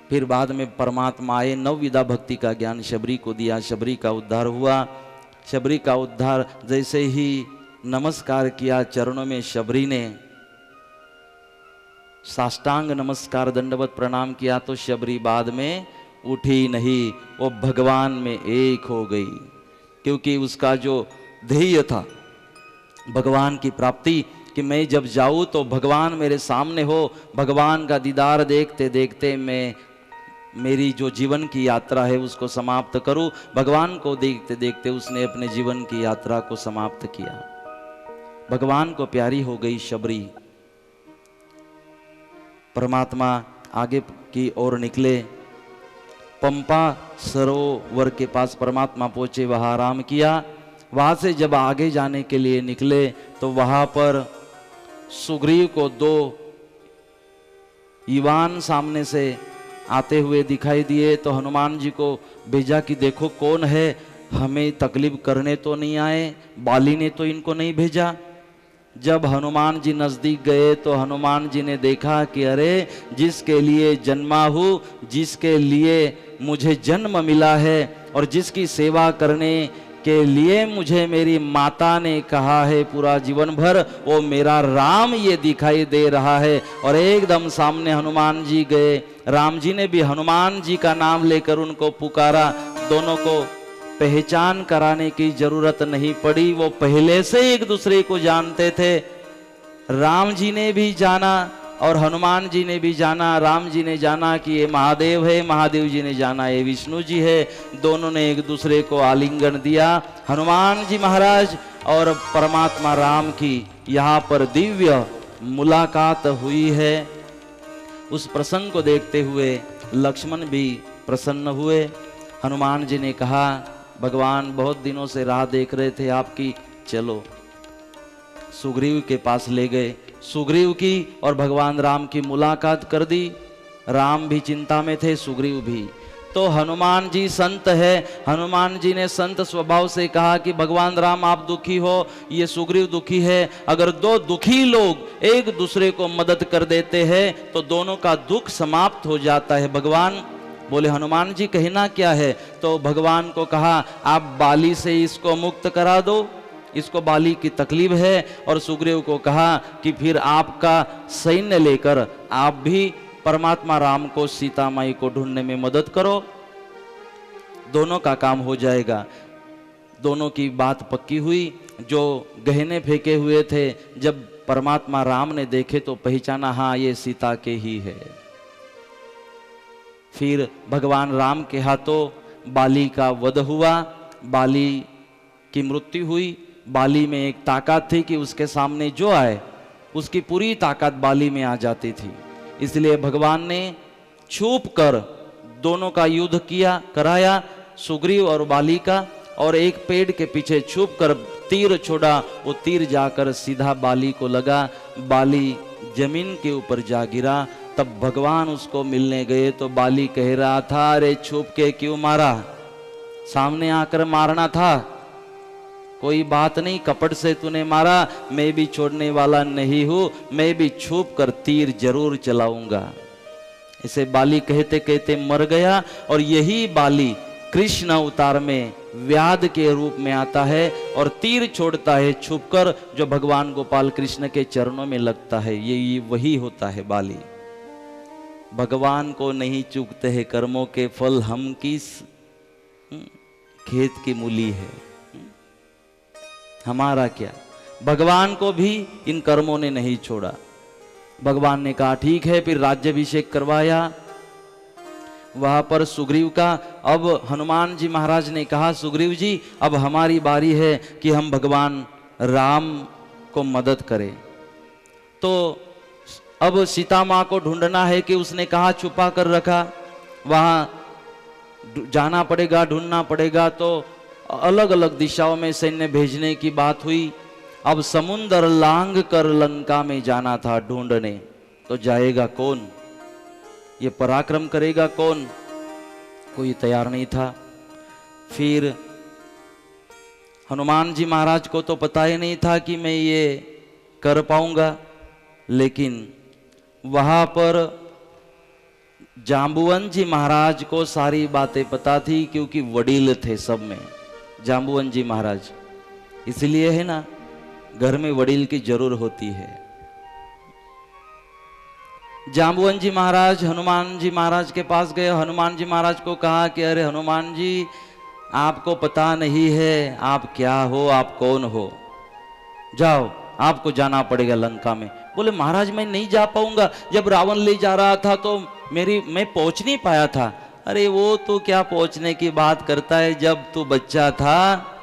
फिर बाद में परमात्मा आए, नवविधा भक्ति का ज्ञान शबरी को दिया, शबरी का उद्धार हुआ। शबरी का उद्धार जैसे ही नमस्कार किया चरणों में, शबरी ने साष्टांग नमस्कार दंडवत प्रणाम किया, तो शबरी बाद में उठी नहीं, वो भगवान में एक हो गई, क्योंकि उसका जो ध्येय था भगवान की प्राप्ति, कि मैं जब जाऊं तो भगवान मेरे सामने हो, भगवान का दीदार देखते देखते मैं मेरी जो जीवन की यात्रा है उसको समाप्त करूं। भगवान को देखते देखते उसने अपने जीवन की यात्रा को समाप्त किया। भगवान को प्यारी हो गई शबरी। परमात्मा आगे की ओर निकले, पंपा सरोवर के पास परमात्मा पहुंचे, वहां आराम किया। वहां से जब आगे जाने के लिए निकले तो वहां पर सुग्रीव को 2 युवान सामने से आते हुए दिखाई दिए, तो हनुमान जी को भेजा कि देखो कौन है, हमें तकलीफ करने तो नहीं आए, बाली ने तो इनको नहीं भेजा। जब हनुमान जी नजदीक गए तो हनुमान जी ने देखा कि अरे जिसके लिए जन्मा हूँ, जिसके लिए मुझे जन्म मिला है और जिसकी सेवा करने के लिए मुझे मेरी माता ने कहा है पूरा जीवन भर, वो मेरा राम ये दिखाई दे रहा है। और एकदम सामने हनुमान जी गए, राम जी ने भी हनुमान जी का नाम लेकर उनको पुकारा। दोनों को पहचान कराने की जरूरत नहीं पड़ी, वो पहले से एक दूसरे को जानते थे। राम जी ने भी जाना और हनुमान जी ने भी जाना। राम जी ने जाना कि ये महादेव है, महादेव जी ने जाना ये विष्णु जी है। दोनों ने एक दूसरे को आलिंगन दिया। हनुमान जी महाराज और परमात्मा राम की यहाँ पर दिव्य मुलाकात हुई है। उस प्रसंग को देखते हुए लक्ष्मण भी प्रसन्न हुए। हनुमान जी ने कहा भगवान बहुत दिनों से राह देख रहे थे आपकी, चलो। सुग्रीव के पास ले गए। सुग्रीव की और भगवान राम की मुलाकात कर दी। राम भी चिंता में थे, सुग्रीव भी। तो हनुमान जी संत है। हनुमान जी ने संत स्वभाव से कहा कि भगवान राम आप दुखी हो, ये सुग्रीव दुखी है। अगर दो दुखी लोग एक दूसरे को मदद कर देते हैं तो दोनों का दुख समाप्त हो जाता है। भगवान बोले हनुमान जी कहना क्या है? तो भगवान को कहा आप बाली से इसको मुक्त करा दो, इसको बाली की तकलीफ है। और सुग्रीव को कहा कि फिर आपका सैन्य लेकर आप भी परमात्मा राम को सीता माई को ढूंढने में मदद करो, दोनों का काम हो जाएगा। दोनों की बात पक्की हुई। जो गहने फेंके हुए थे जब परमात्मा राम ने देखे तो पहचाना, हाँ ये सीता के ही है। फिर भगवान राम के हाथों बाली का वध हुआ, बाली की मृत्यु हुई। बाली में एक ताकत थी कि उसके सामने जो आए उसकी पूरी ताकत बाली में आ जाती थी। इसलिए भगवान ने छुप कर दोनों का युद्ध किया, कराया, सुग्रीव और बाली का। और एक पेड़ के पीछे छुप कर तीर छोड़ा, वो तीर जाकर सीधा बाली को लगा। बाली जमीन के ऊपर जा गिरा। तब भगवान उसको मिलने गए तो बाली कह रहा था, अरे छुप के क्यों मारा, सामने आकर मारना था, कोई बात नहीं, कपट से तूने मारा, मैं भी छोड़ने वाला नहीं हूं, मैं भी छुप कर तीर जरूर चलाऊंगा। इसे बाली कहते कहते मर गया। और यही बाली कृष्ण अवतार में व्याध के रूप में आता है और तीर छोड़ता है छुपकर, जो भगवान गोपाल कृष्ण के चरणों में लगता है। ये वही होता है बाली। भगवान को नहीं चूकते हैं कर्मों के फल, हम किस खेत की मूली है, हमारा क्या। भगवान को भी इन कर्मों ने नहीं छोड़ा। भगवान ने कहा ठीक है, फिर राज्याभिषेक करवाया वहां पर सुग्रीव का। अब हनुमान जी महाराज ने कहा, सुग्रीव जी अब हमारी बारी है कि हम भगवान राम को मदद करें। तो अब सीता माँ को ढूंढना है कि उसने कहा छुपा कर रखा, वहां जाना पड़ेगा, ढूंढना पड़ेगा। तो अलग अलग दिशाओं में सैन्य भेजने की बात हुई। अब समुद्र लांघ कर लंका में जाना था ढूंढने, तो जाएगा कौन, ये पराक्रम करेगा कौन? कोई तैयार नहीं था। फिर हनुमान जी महाराज को तो पता ही नहीं था कि मैं ये कर पाऊंगा, लेकिन वहां पर जाम्बुवन जी महाराज को सारी बातें पता थी, क्योंकि वडील थे सब में जाम्बुवन जी महाराज। इसलिए है ना, घर में वडील की जरूर होती है। जाम्बुवन जी महाराज हनुमान जी महाराज के पास गए। हनुमान जी महाराज को कहा कि अरे हनुमान जी, आपको पता नहीं है आप क्या हो, आप कौन हो, जाओ आपको जाना पड़ेगा लंका में। बोले महाराज मैं नहीं जा पाऊंगा, जब रावण ले जा रहा था तो मैं पहुंच नहीं पाया था। अरे वो तो क्या पहुंचने की बात करता है, जब तू बच्चा था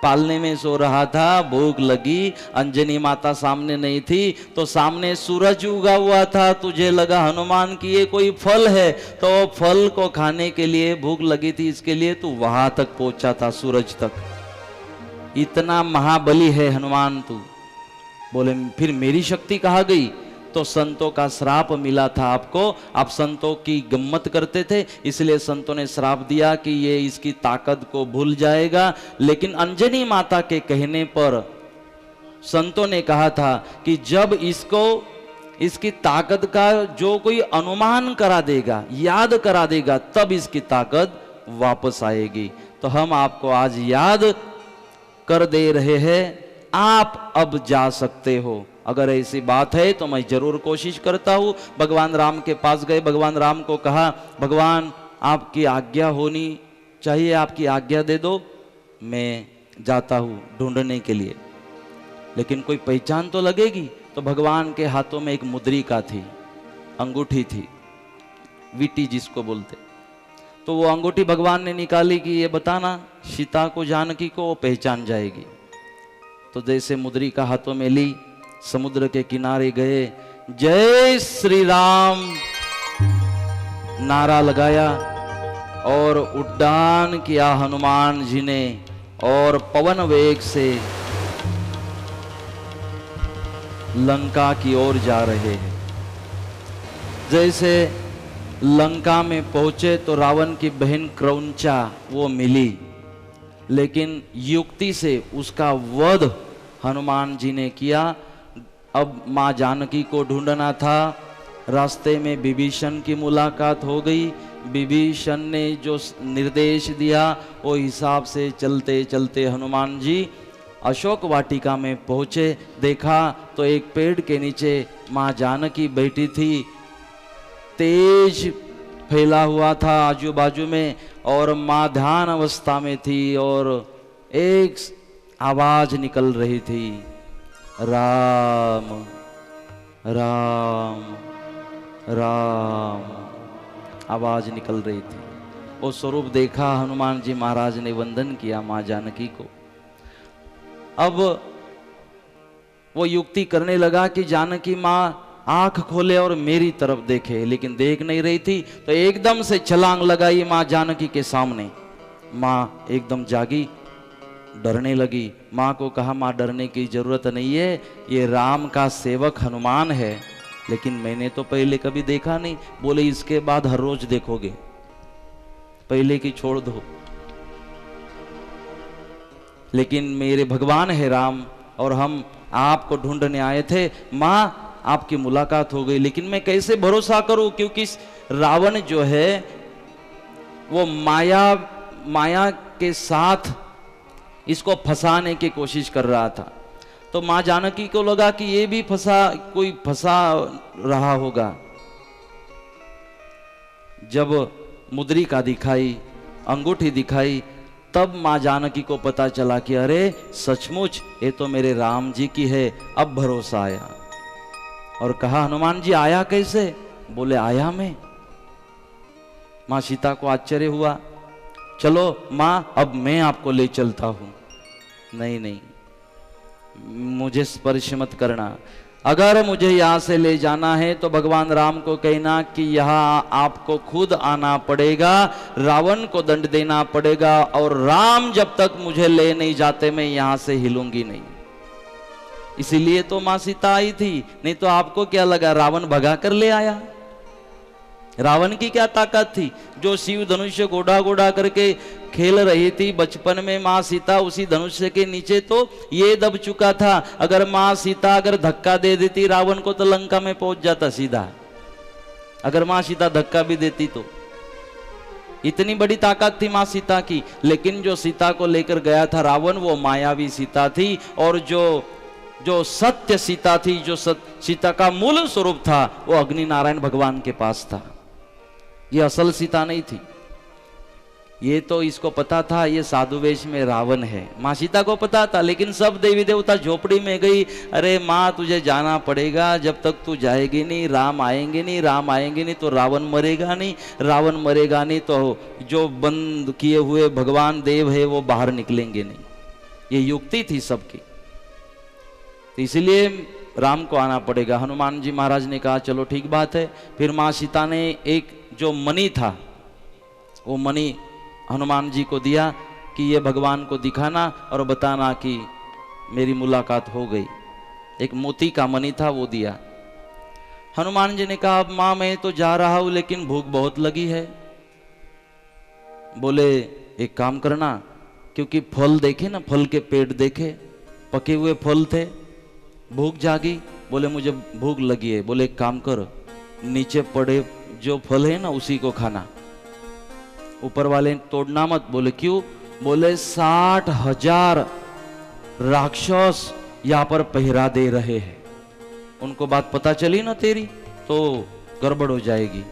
पालने में सो रहा था, भूख लगी, अंजनी माता सामने नहीं थी, तो सामने सूरज उगा हुआ था, तुझे लगा हनुमान की ये कोई फल है, तो फल को खाने के लिए भूख लगी थी, इसके लिए तू वहां तक पहुंचा था, सूरज तक। इतना महाबली है हनुमान तू। बोले फिर मेरी शक्ति कहाँ गई? तो संतों का श्राप मिला था आपको, आप संतों की गम्मत करते थे, इसलिए संतों ने श्राप दिया कि ये इसकी ताकत को भूल जाएगा। लेकिन अंजनी माता के कहने पर संतों ने कहा था कि जब इसको इसकी ताकत का जो कोई अनुमान करा देगा, याद करा देगा, तब इसकी ताकत वापस आएगी। तो हम आपको आज याद कर दे रहे हैं, आप अब जा सकते हो। अगर ऐसी बात है तो मैं जरूर कोशिश करता हूं। भगवान राम के पास गए, भगवान राम को कहा भगवान आपकी आज्ञा होनी चाहिए, आपकी आज्ञा दे दो, मैं जाता हूं ढूंढने के लिए, लेकिन कोई पहचान तो लगेगी। तो भगवान के हाथों में एक मुद्रिका थी, अंगूठी थी, वीटी जिसको बोलते। तो वो अंगूठी भगवान ने निकाली कि ये बताना सीता को, जानकी को, वो पहचान जाएगी। तो जैसे मुद्रिका हाथों में ली, समुद्र के किनारे गए, जय श्री राम नारा लगाया और उड्डान किया हनुमान जी ने, और पवन वेग से लंका की ओर जा रहे हैं। जैसे लंका में पहुंचे तो रावण की बहन क्रौंचा वो मिली, लेकिन युक्ति से उसका वध हनुमान जी ने किया। अब माँ जानकी को ढूंढना था। रास्ते में विभीषण की मुलाकात हो गई। विभीषण ने जो निर्देश दिया वो हिसाब से चलते चलते हनुमान जी अशोक वाटिका में पहुँचे। देखा तो एक पेड़ के नीचे माँ जानकी बैठी थी। तेज फैला हुआ था आजू बाजू में और माँ ध्यान अवस्था में थी और एक आवाज निकल रही थी, राम राम राम, आवाज निकल रही थी। वो स्वरूप देखा हनुमान जी महाराज ने, वंदन किया माँ जानकी को। अब वो युक्ति करने लगा कि जानकी माँ आंख खोले और मेरी तरफ देखे, लेकिन देख नहीं रही थी। तो एकदम से छलांग लगाई माँ जानकी के सामने। माँ एकदम जागी, डरने लगी। माँ को कहा, माँ डरने की जरूरत नहीं है, ये राम का सेवक हनुमान है, लेकिन मैंने तो पहले कभी देखा नहीं। बोले इसके बाद हर रोज देखोगे, पहले की छोड़ दो, लेकिन मेरे भगवान है राम और हम आपको ढूंढने आए थे। माँ आपकी मुलाकात हो गई, लेकिन मैं कैसे भरोसा करूं, क्योंकि रावण जो है वो माया के साथ इसको फंसाने की कोशिश कर रहा था। तो माँ जानकी को लगा कि ये भी कोई फंसा रहा होगा। जब मुद्रिका दिखाई, अंगूठी दिखाई, तब माँ जानकी को पता चला कि अरे सचमुच ये तो मेरे राम जी की है। अब भरोसा आया और कहा, हनुमान जी आया कैसे? बोले आया मैं। माँ सीता को आश्चर्य हुआ। चलो माँ अब मैं आपको ले चलता हूं। नहीं नहीं, मुझे स्पर्श मत करना। अगर मुझे यहां से ले जाना है तो भगवान राम को कहना कि यहां आपको खुद आना पड़ेगा, रावण को दंड देना पड़ेगा, और राम जब तक मुझे ले नहीं जाते मैं यहां से हिलूंगी नहीं। इसीलिए तो मां सीता आई थी, नहीं तो आपको क्या लगा रावण भगा कर ले आया? रावण की क्या ताकत थी? जो शिव धनुष्य गोड़ा गोड़ा करके खेल रही थी बचपन में माँ सीता, उसी धनुष्य के नीचे तो ये दब चुका था। अगर माँ सीता अगर धक्का दे देती रावण को तो लंका में पहुंच जाता सीधा। अगर माँ सीता धक्का भी देती तो इतनी बड़ी ताकत थी माँ सीता की। लेकिन जो सीता को लेकर गया था रावण, वो मायावी सीता थी, और जो सत्य सीता थी, जो सीता का मूल स्वरूप था, वो अग्नि नारायण भगवान के पास था। ये असल सीता नहीं थी। ये तो इसको पता था ये साधु वेश में रावण है, माँ सीता को पता था। लेकिन सब देवी देवता झोपड़ी में गई, अरे माँ तुझे जाना पड़ेगा, जब तक तू जाएगी नहीं राम आएंगे नहीं, राम आएंगे नहीं तो रावण मरेगा नहीं, रावण मरेगा नहीं तो जो बंद किए हुए भगवान देव है वो बाहर निकलेंगे नहीं। ये युक्ति थी सबकी, तो इसलिए राम को आना पड़ेगा। हनुमान जी महाराज ने कहा चलो ठीक बात है। फिर माँ सीता ने एक जो मणि था वो मणि हनुमान जी को दिया कि ये भगवान को दिखाना और बताना कि मेरी मुलाकात हो गई। एक मोती का मणि था वो दिया। हनुमान जी ने कहा अब माँ मैं तो जा रहा हूं लेकिन भूख बहुत लगी है। बोले एक काम करना, क्योंकि फल देखे ना, फल के पेड़ देखे, पके हुए फल थे, भूख जागी। बोले मुझे भूख लगी है। बोले एक काम कर, नीचे पड़े जो फल है ना उसी को खाना, ऊपर वाले तोड़ना मत। बोले क्यों? बोले 60,000 राक्षस यहां पर पहरा दे रहे हैं, उनको बात पता चली ना तेरी तो गड़बड़ हो जाएगी।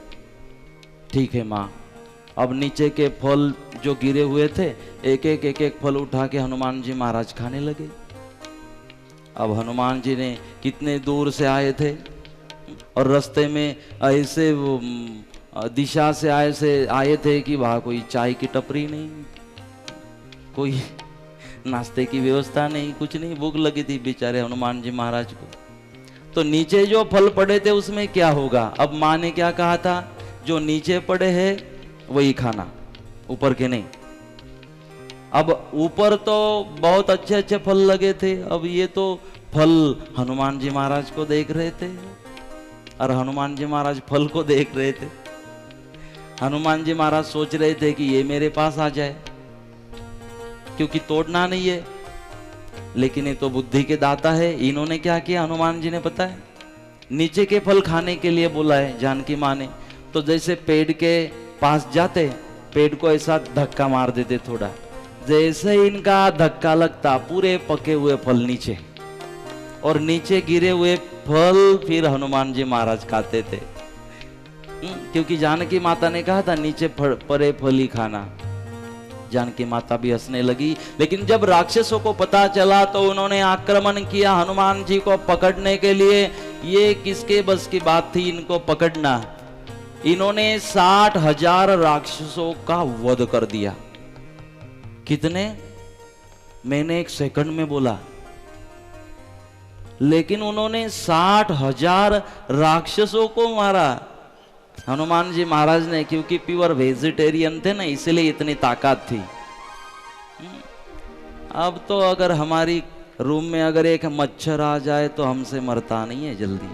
ठीक है माँ। अब नीचे के फल जो गिरे हुए थे एक एक फल उठा के हनुमान जी महाराज खाने लगे। अब हनुमान जी ने कितने दूर से आए थे और रास्ते में ऐसे वो दिशा से आए थे कि वहां कोई चाय की टपरी नहीं, कोई नाश्ते की व्यवस्था नहीं, कुछ नहीं। भूख लगी थी बेचारे हनुमान जी महाराज को। तो नीचे जो फल पड़े थे उसमें क्या होगा? अब माँ ने क्या कहा था, जो नीचे पड़े हैं वही खाना, ऊपर के नहीं। अब ऊपर तो बहुत अच्छे अच्छे फल लगे थे, अब ये तो फल हनुमान जी महाराज को देख रहे थे और हनुमान जी महाराज फल को देख रहे थे। हनुमान जी महाराज सोच रहे थे कि ये मेरे पास आ जाए, क्योंकि तोड़ना नहीं है, लेकिन ये तो बुद्धि के दाता है। इन्होंने क्या किया, हनुमान जी ने पता है, नीचे के फल खाने के लिए बोला है जानकी माँ ने। तो जैसे पेड़ के पास जाते, पेड़ को ऐसा धक्का मार देते थोड़ा, जैसे इनका धक्का लगता पूरे पके हुए फल नीचे, और नीचे गिरे हुए फल फिर हनुमान जी महाराज खाते थे। क्योंकि जानकी माता ने कहा था नीचे परे फल ही खाना। जानकी माता भी हंसने लगी। लेकिन जब राक्षसों को पता चला तो उन्होंने आक्रमण किया हनुमान जी को पकड़ने के लिए। ये किसके बस की बात थी इनको पकड़ना। इन्होंने 60,000 राक्षसों का वध कर दिया। कितने? मैंने 1 सेकंड में बोला, लेकिन उन्होंने 60,000 राक्षसों को मारा हनुमान जी महाराज ने, क्योंकि प्योर वेजिटेरियन थे ना, इसलिए इतनी ताकत थी। अब तो अगर हमारी रूम में अगर एक मच्छर आ जाए तो हमसे मरता नहीं है जल्दी।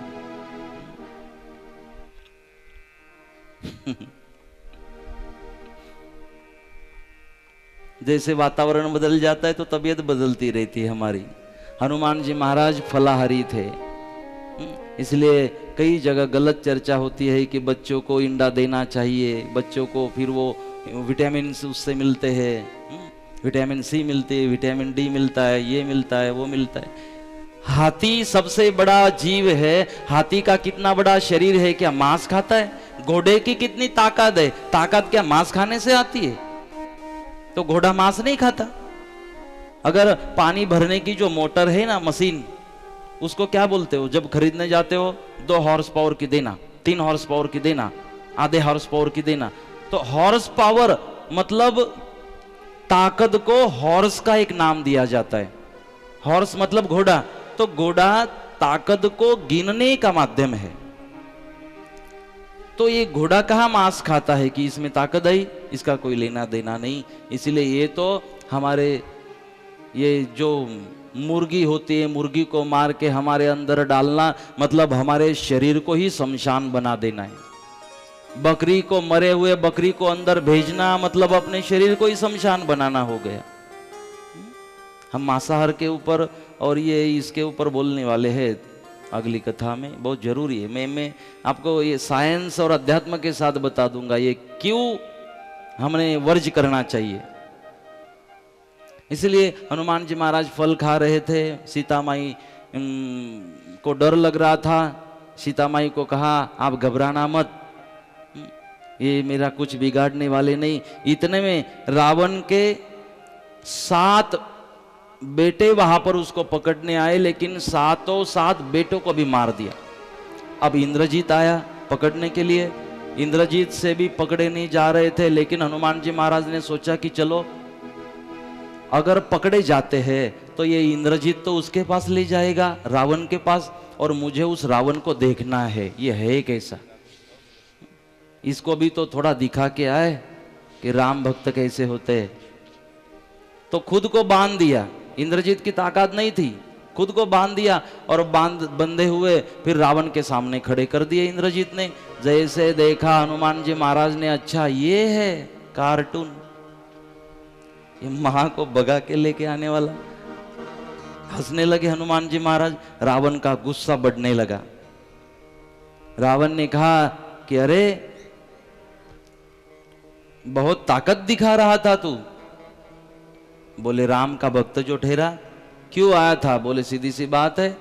जैसे वातावरण बदल जाता है तो तबीयत बदलती रहती है हमारी। हनुमान जी महाराज फलाहारी थे, इसलिए कई जगह गलत चर्चा होती है कि बच्चों को इंडा देना चाहिए, बच्चों को फिर वो विटामिन उससे मिलते हैं, विटामिन सी मिलती है, विटामिन डी मिलता है, ये मिलता है, वो मिलता है। हाथी सबसे बड़ा जीव है। हाथी का कितना बड़ा शरीर है, क्या मांस खाता है? घोड़े की कितनी ताकत है, ताकत क्या मांस खाने से आती है? तो घोड़ा मांस नहीं खाता। अगर पानी भरने की जो मोटर है ना, मशीन, उसको क्या बोलते हो जब खरीदने जाते हो? 2 हॉर्स पावर की देना, 3 हॉर्स पावर की देना, आधे हॉर्स पावर की देना। तो हॉर्स पावर मतलब ताकत को हॉर्स का एक नाम दिया जाता है। हॉर्स मतलब घोड़ा, तो घोड़ा ताकत को गिनने का माध्यम है। तो ये घोड़ा कहाँ मांस खाता है कि इसमें ताकत आई? इसका कोई लेना देना नहीं। इसलिए ये तो हमारे ये जो मुर्गी होती है, मुर्गी को मार के हमारे अंदर डालना मतलब हमारे शरीर को ही शमशान बना देना है। बकरी को, मरे हुए बकरी को अंदर भेजना मतलब अपने शरीर को ही शमशान बनाना हो गया। हम मांसाहार के ऊपर और ये इसके ऊपर बोलने वाले हैं अगली कथा में, बहुत जरूरी है। मैं आपको ये साइंस और अध्यात्म के साथ बता दूंगा ये क्यों हमने वर्ज करना चाहिए। इसलिए हनुमान जी महाराज फल खा रहे थे। सीता माई को डर लग रहा था। सीता माई को कहा आप घबराना मत, ये मेरा कुछ बिगाड़ने वाले नहीं। इतने में रावण के 7 बेटे वहां पर उसको पकड़ने आए, लेकिन 7 बेटों को भी मार दिया। अब इंद्रजीत आया पकड़ने के लिए। इंद्रजीत से भी पकड़े नहीं जा रहे थे, लेकिन हनुमान जी महाराज ने सोचा कि चलो अगर पकड़े जाते हैं तो ये इंद्रजीत तो उसके पास ले जाएगा, रावण के पास, और मुझे उस रावण को देखना है, ये है कैसा। इसको भी तो थोड़ा दिखा के आए कि राम भक्त कैसे होते हैं। तो खुद को बांध दिया। इंद्रजीत की ताकत नहीं थी, खुद को बांध दिया और बंधे हुए फिर रावण के सामने खड़े कर दिए इंद्रजीत ने। जैसे देखा हनुमान जी महाराज ने, अच्छा ये है कार्टून, ये मां को भगा के लेके आने वाला। हंसने लगे हनुमान जी महाराज। रावण का गुस्सा बढ़ने लगा। रावण ने कहा कि अरे बहुत ताकत दिखा रहा था तू। बोले राम का भक्त जो ठहरा, क्यों आया था? बोले सीधी सी बात है,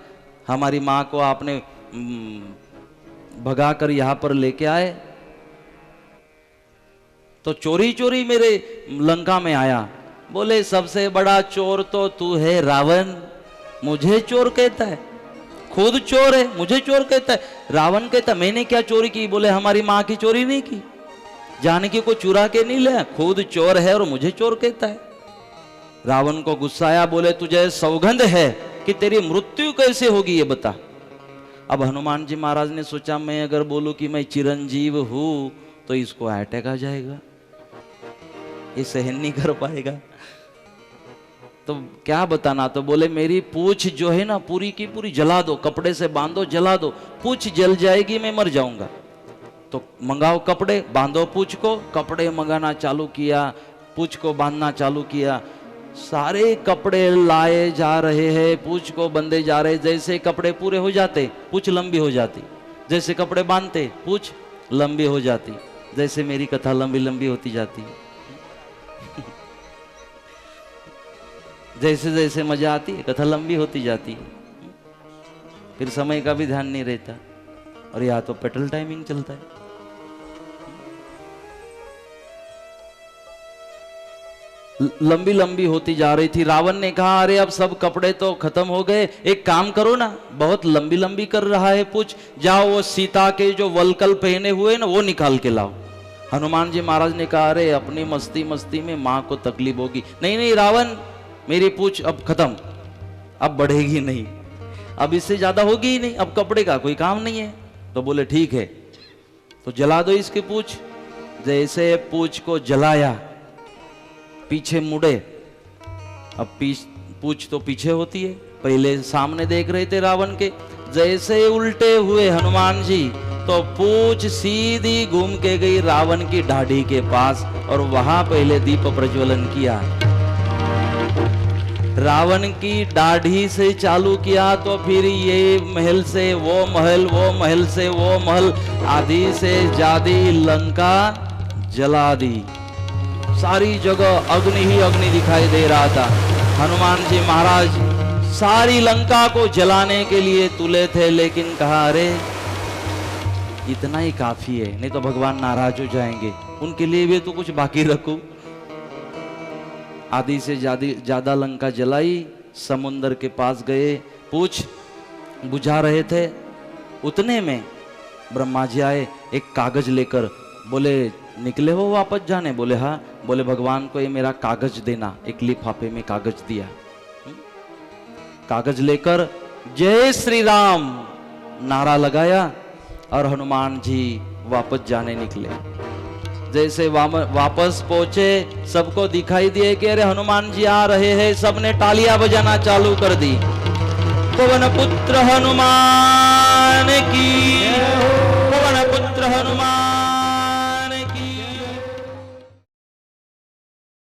हमारी मां को आपने भगा कर यहां पर लेके आए, तो चोरी चोरी मेरे लंका में आया। बोले सबसे बड़ा चोर तो तू है रावण, मुझे चोर कहता है? खुद चोर है, मुझे चोर कहता है? रावण कहता मैंने क्या चोरी की? बोले हमारी मां की चोरी नहीं की, जानकी को चुरा के नहीं लिया, खुद चोर है और मुझे चोर कहता है। रावण को गुस्सा आया। बोले तुझे सौगंध है कि तेरी मृत्यु कैसे होगी ये बता। अब हनुमान जी महाराज ने सोचा मैं अगर बोलूं कि मैं चिरंजीव हूं तो इसको अटैक आ जाएगा, ये सहन नहीं कर पाएगा, तो क्या बताना। तो बोले मेरी पूंछ जो है ना पूरी की पूरी जला दो, कपड़े से बांधो जला दो, पूंछ जल जाएगी मैं मर जाऊंगा। तो तो मंगाओ कपड़े, बांधो पूछ को। कपड़े मंगाना चालू किया, पूछ को बांधना चालू किया। सारे कपड़े लाए जा रहे हैं, पूछ को बंधे जा रहे। जैसे कपड़े पूरे हो जाते पूछ लंबी हो जाती, जैसे कपड़े बांधते पूछ लंबी हो जाती। जैसे मेरी कथा लंबी लंबी होती जाती जैसे जैसे मजा आती है कथा लंबी होती जाती है, फिर समय का भी ध्यान नहीं रहता, और या तो पेट्रोल टाइमिंग चलता है। लंबी लंबी होती जा रही थी। रावण ने कहा अरे अब सब कपड़े तो खत्म हो गए, एक काम करो ना, बहुत लंबी लंबी कर रहा है पूछ, जाओ वो सीता के जो वलकल पहने हुए ना वो निकाल के लाओ। हनुमान जी महाराज ने कहा अरे अपनी मस्ती मस्ती में मां को तकलीफ होगी। नहीं नहीं रावण, मेरी पूछ अब खत्म, अब बढ़ेगी नहीं, अब इससे ज्यादा होगी ही नहीं, अब कपड़े का कोई काम नहीं है। तो बोले ठीक है, तो जला दो इसकी पूछ। जैसे पूछ को जलाया, पीछे मुड़े, अब पूछ तो पीछे होती है, पहले सामने देख रहे थे रावण के। जैसे उल्टे हुए हनुमान जी तो पूछ सीधी घूम के गई रावण की दाढ़ी के पास, और वहां पहले दीप प्रज्वलन किया। रावण की दाढ़ी से चालू किया तो फिर ये महल से वो महल, वो महल से वो महल, आधी से ज्यादा लंका जला दी। सारी जगह अग्नि ही अग्नि दिखाई दे रहा था। हनुमान जी महाराज सारी लंका को जलाने के लिए तुले थे, लेकिन कहा अरे इतना ही काफी है, नहीं तो भगवान नाराज हो जाएंगे, उनके लिए भी तो कुछ बाकी रखूं। आधी से ज्यादा लंका जलाई, समुंदर के पास गए, पूछ बुझा रहे थे। उतने में ब्रह्मा जी आए एक कागज लेकर, बोले निकले हो वापस जाने? बोले हाँ। बोले भगवान को ये मेरा कागज देना। एक लिफाफे में कागज दिया। कागज लेकर जय श्री राम नारा लगाया और हनुमान जी वापस जाने निकले। जैसे वापस पहुंचे, सबको दिखाई दिए कि अरे हनुमान जी आ रहे हैं, सबने तालियां बजाना चालू कर दी। पवन पुत्र हनुमान की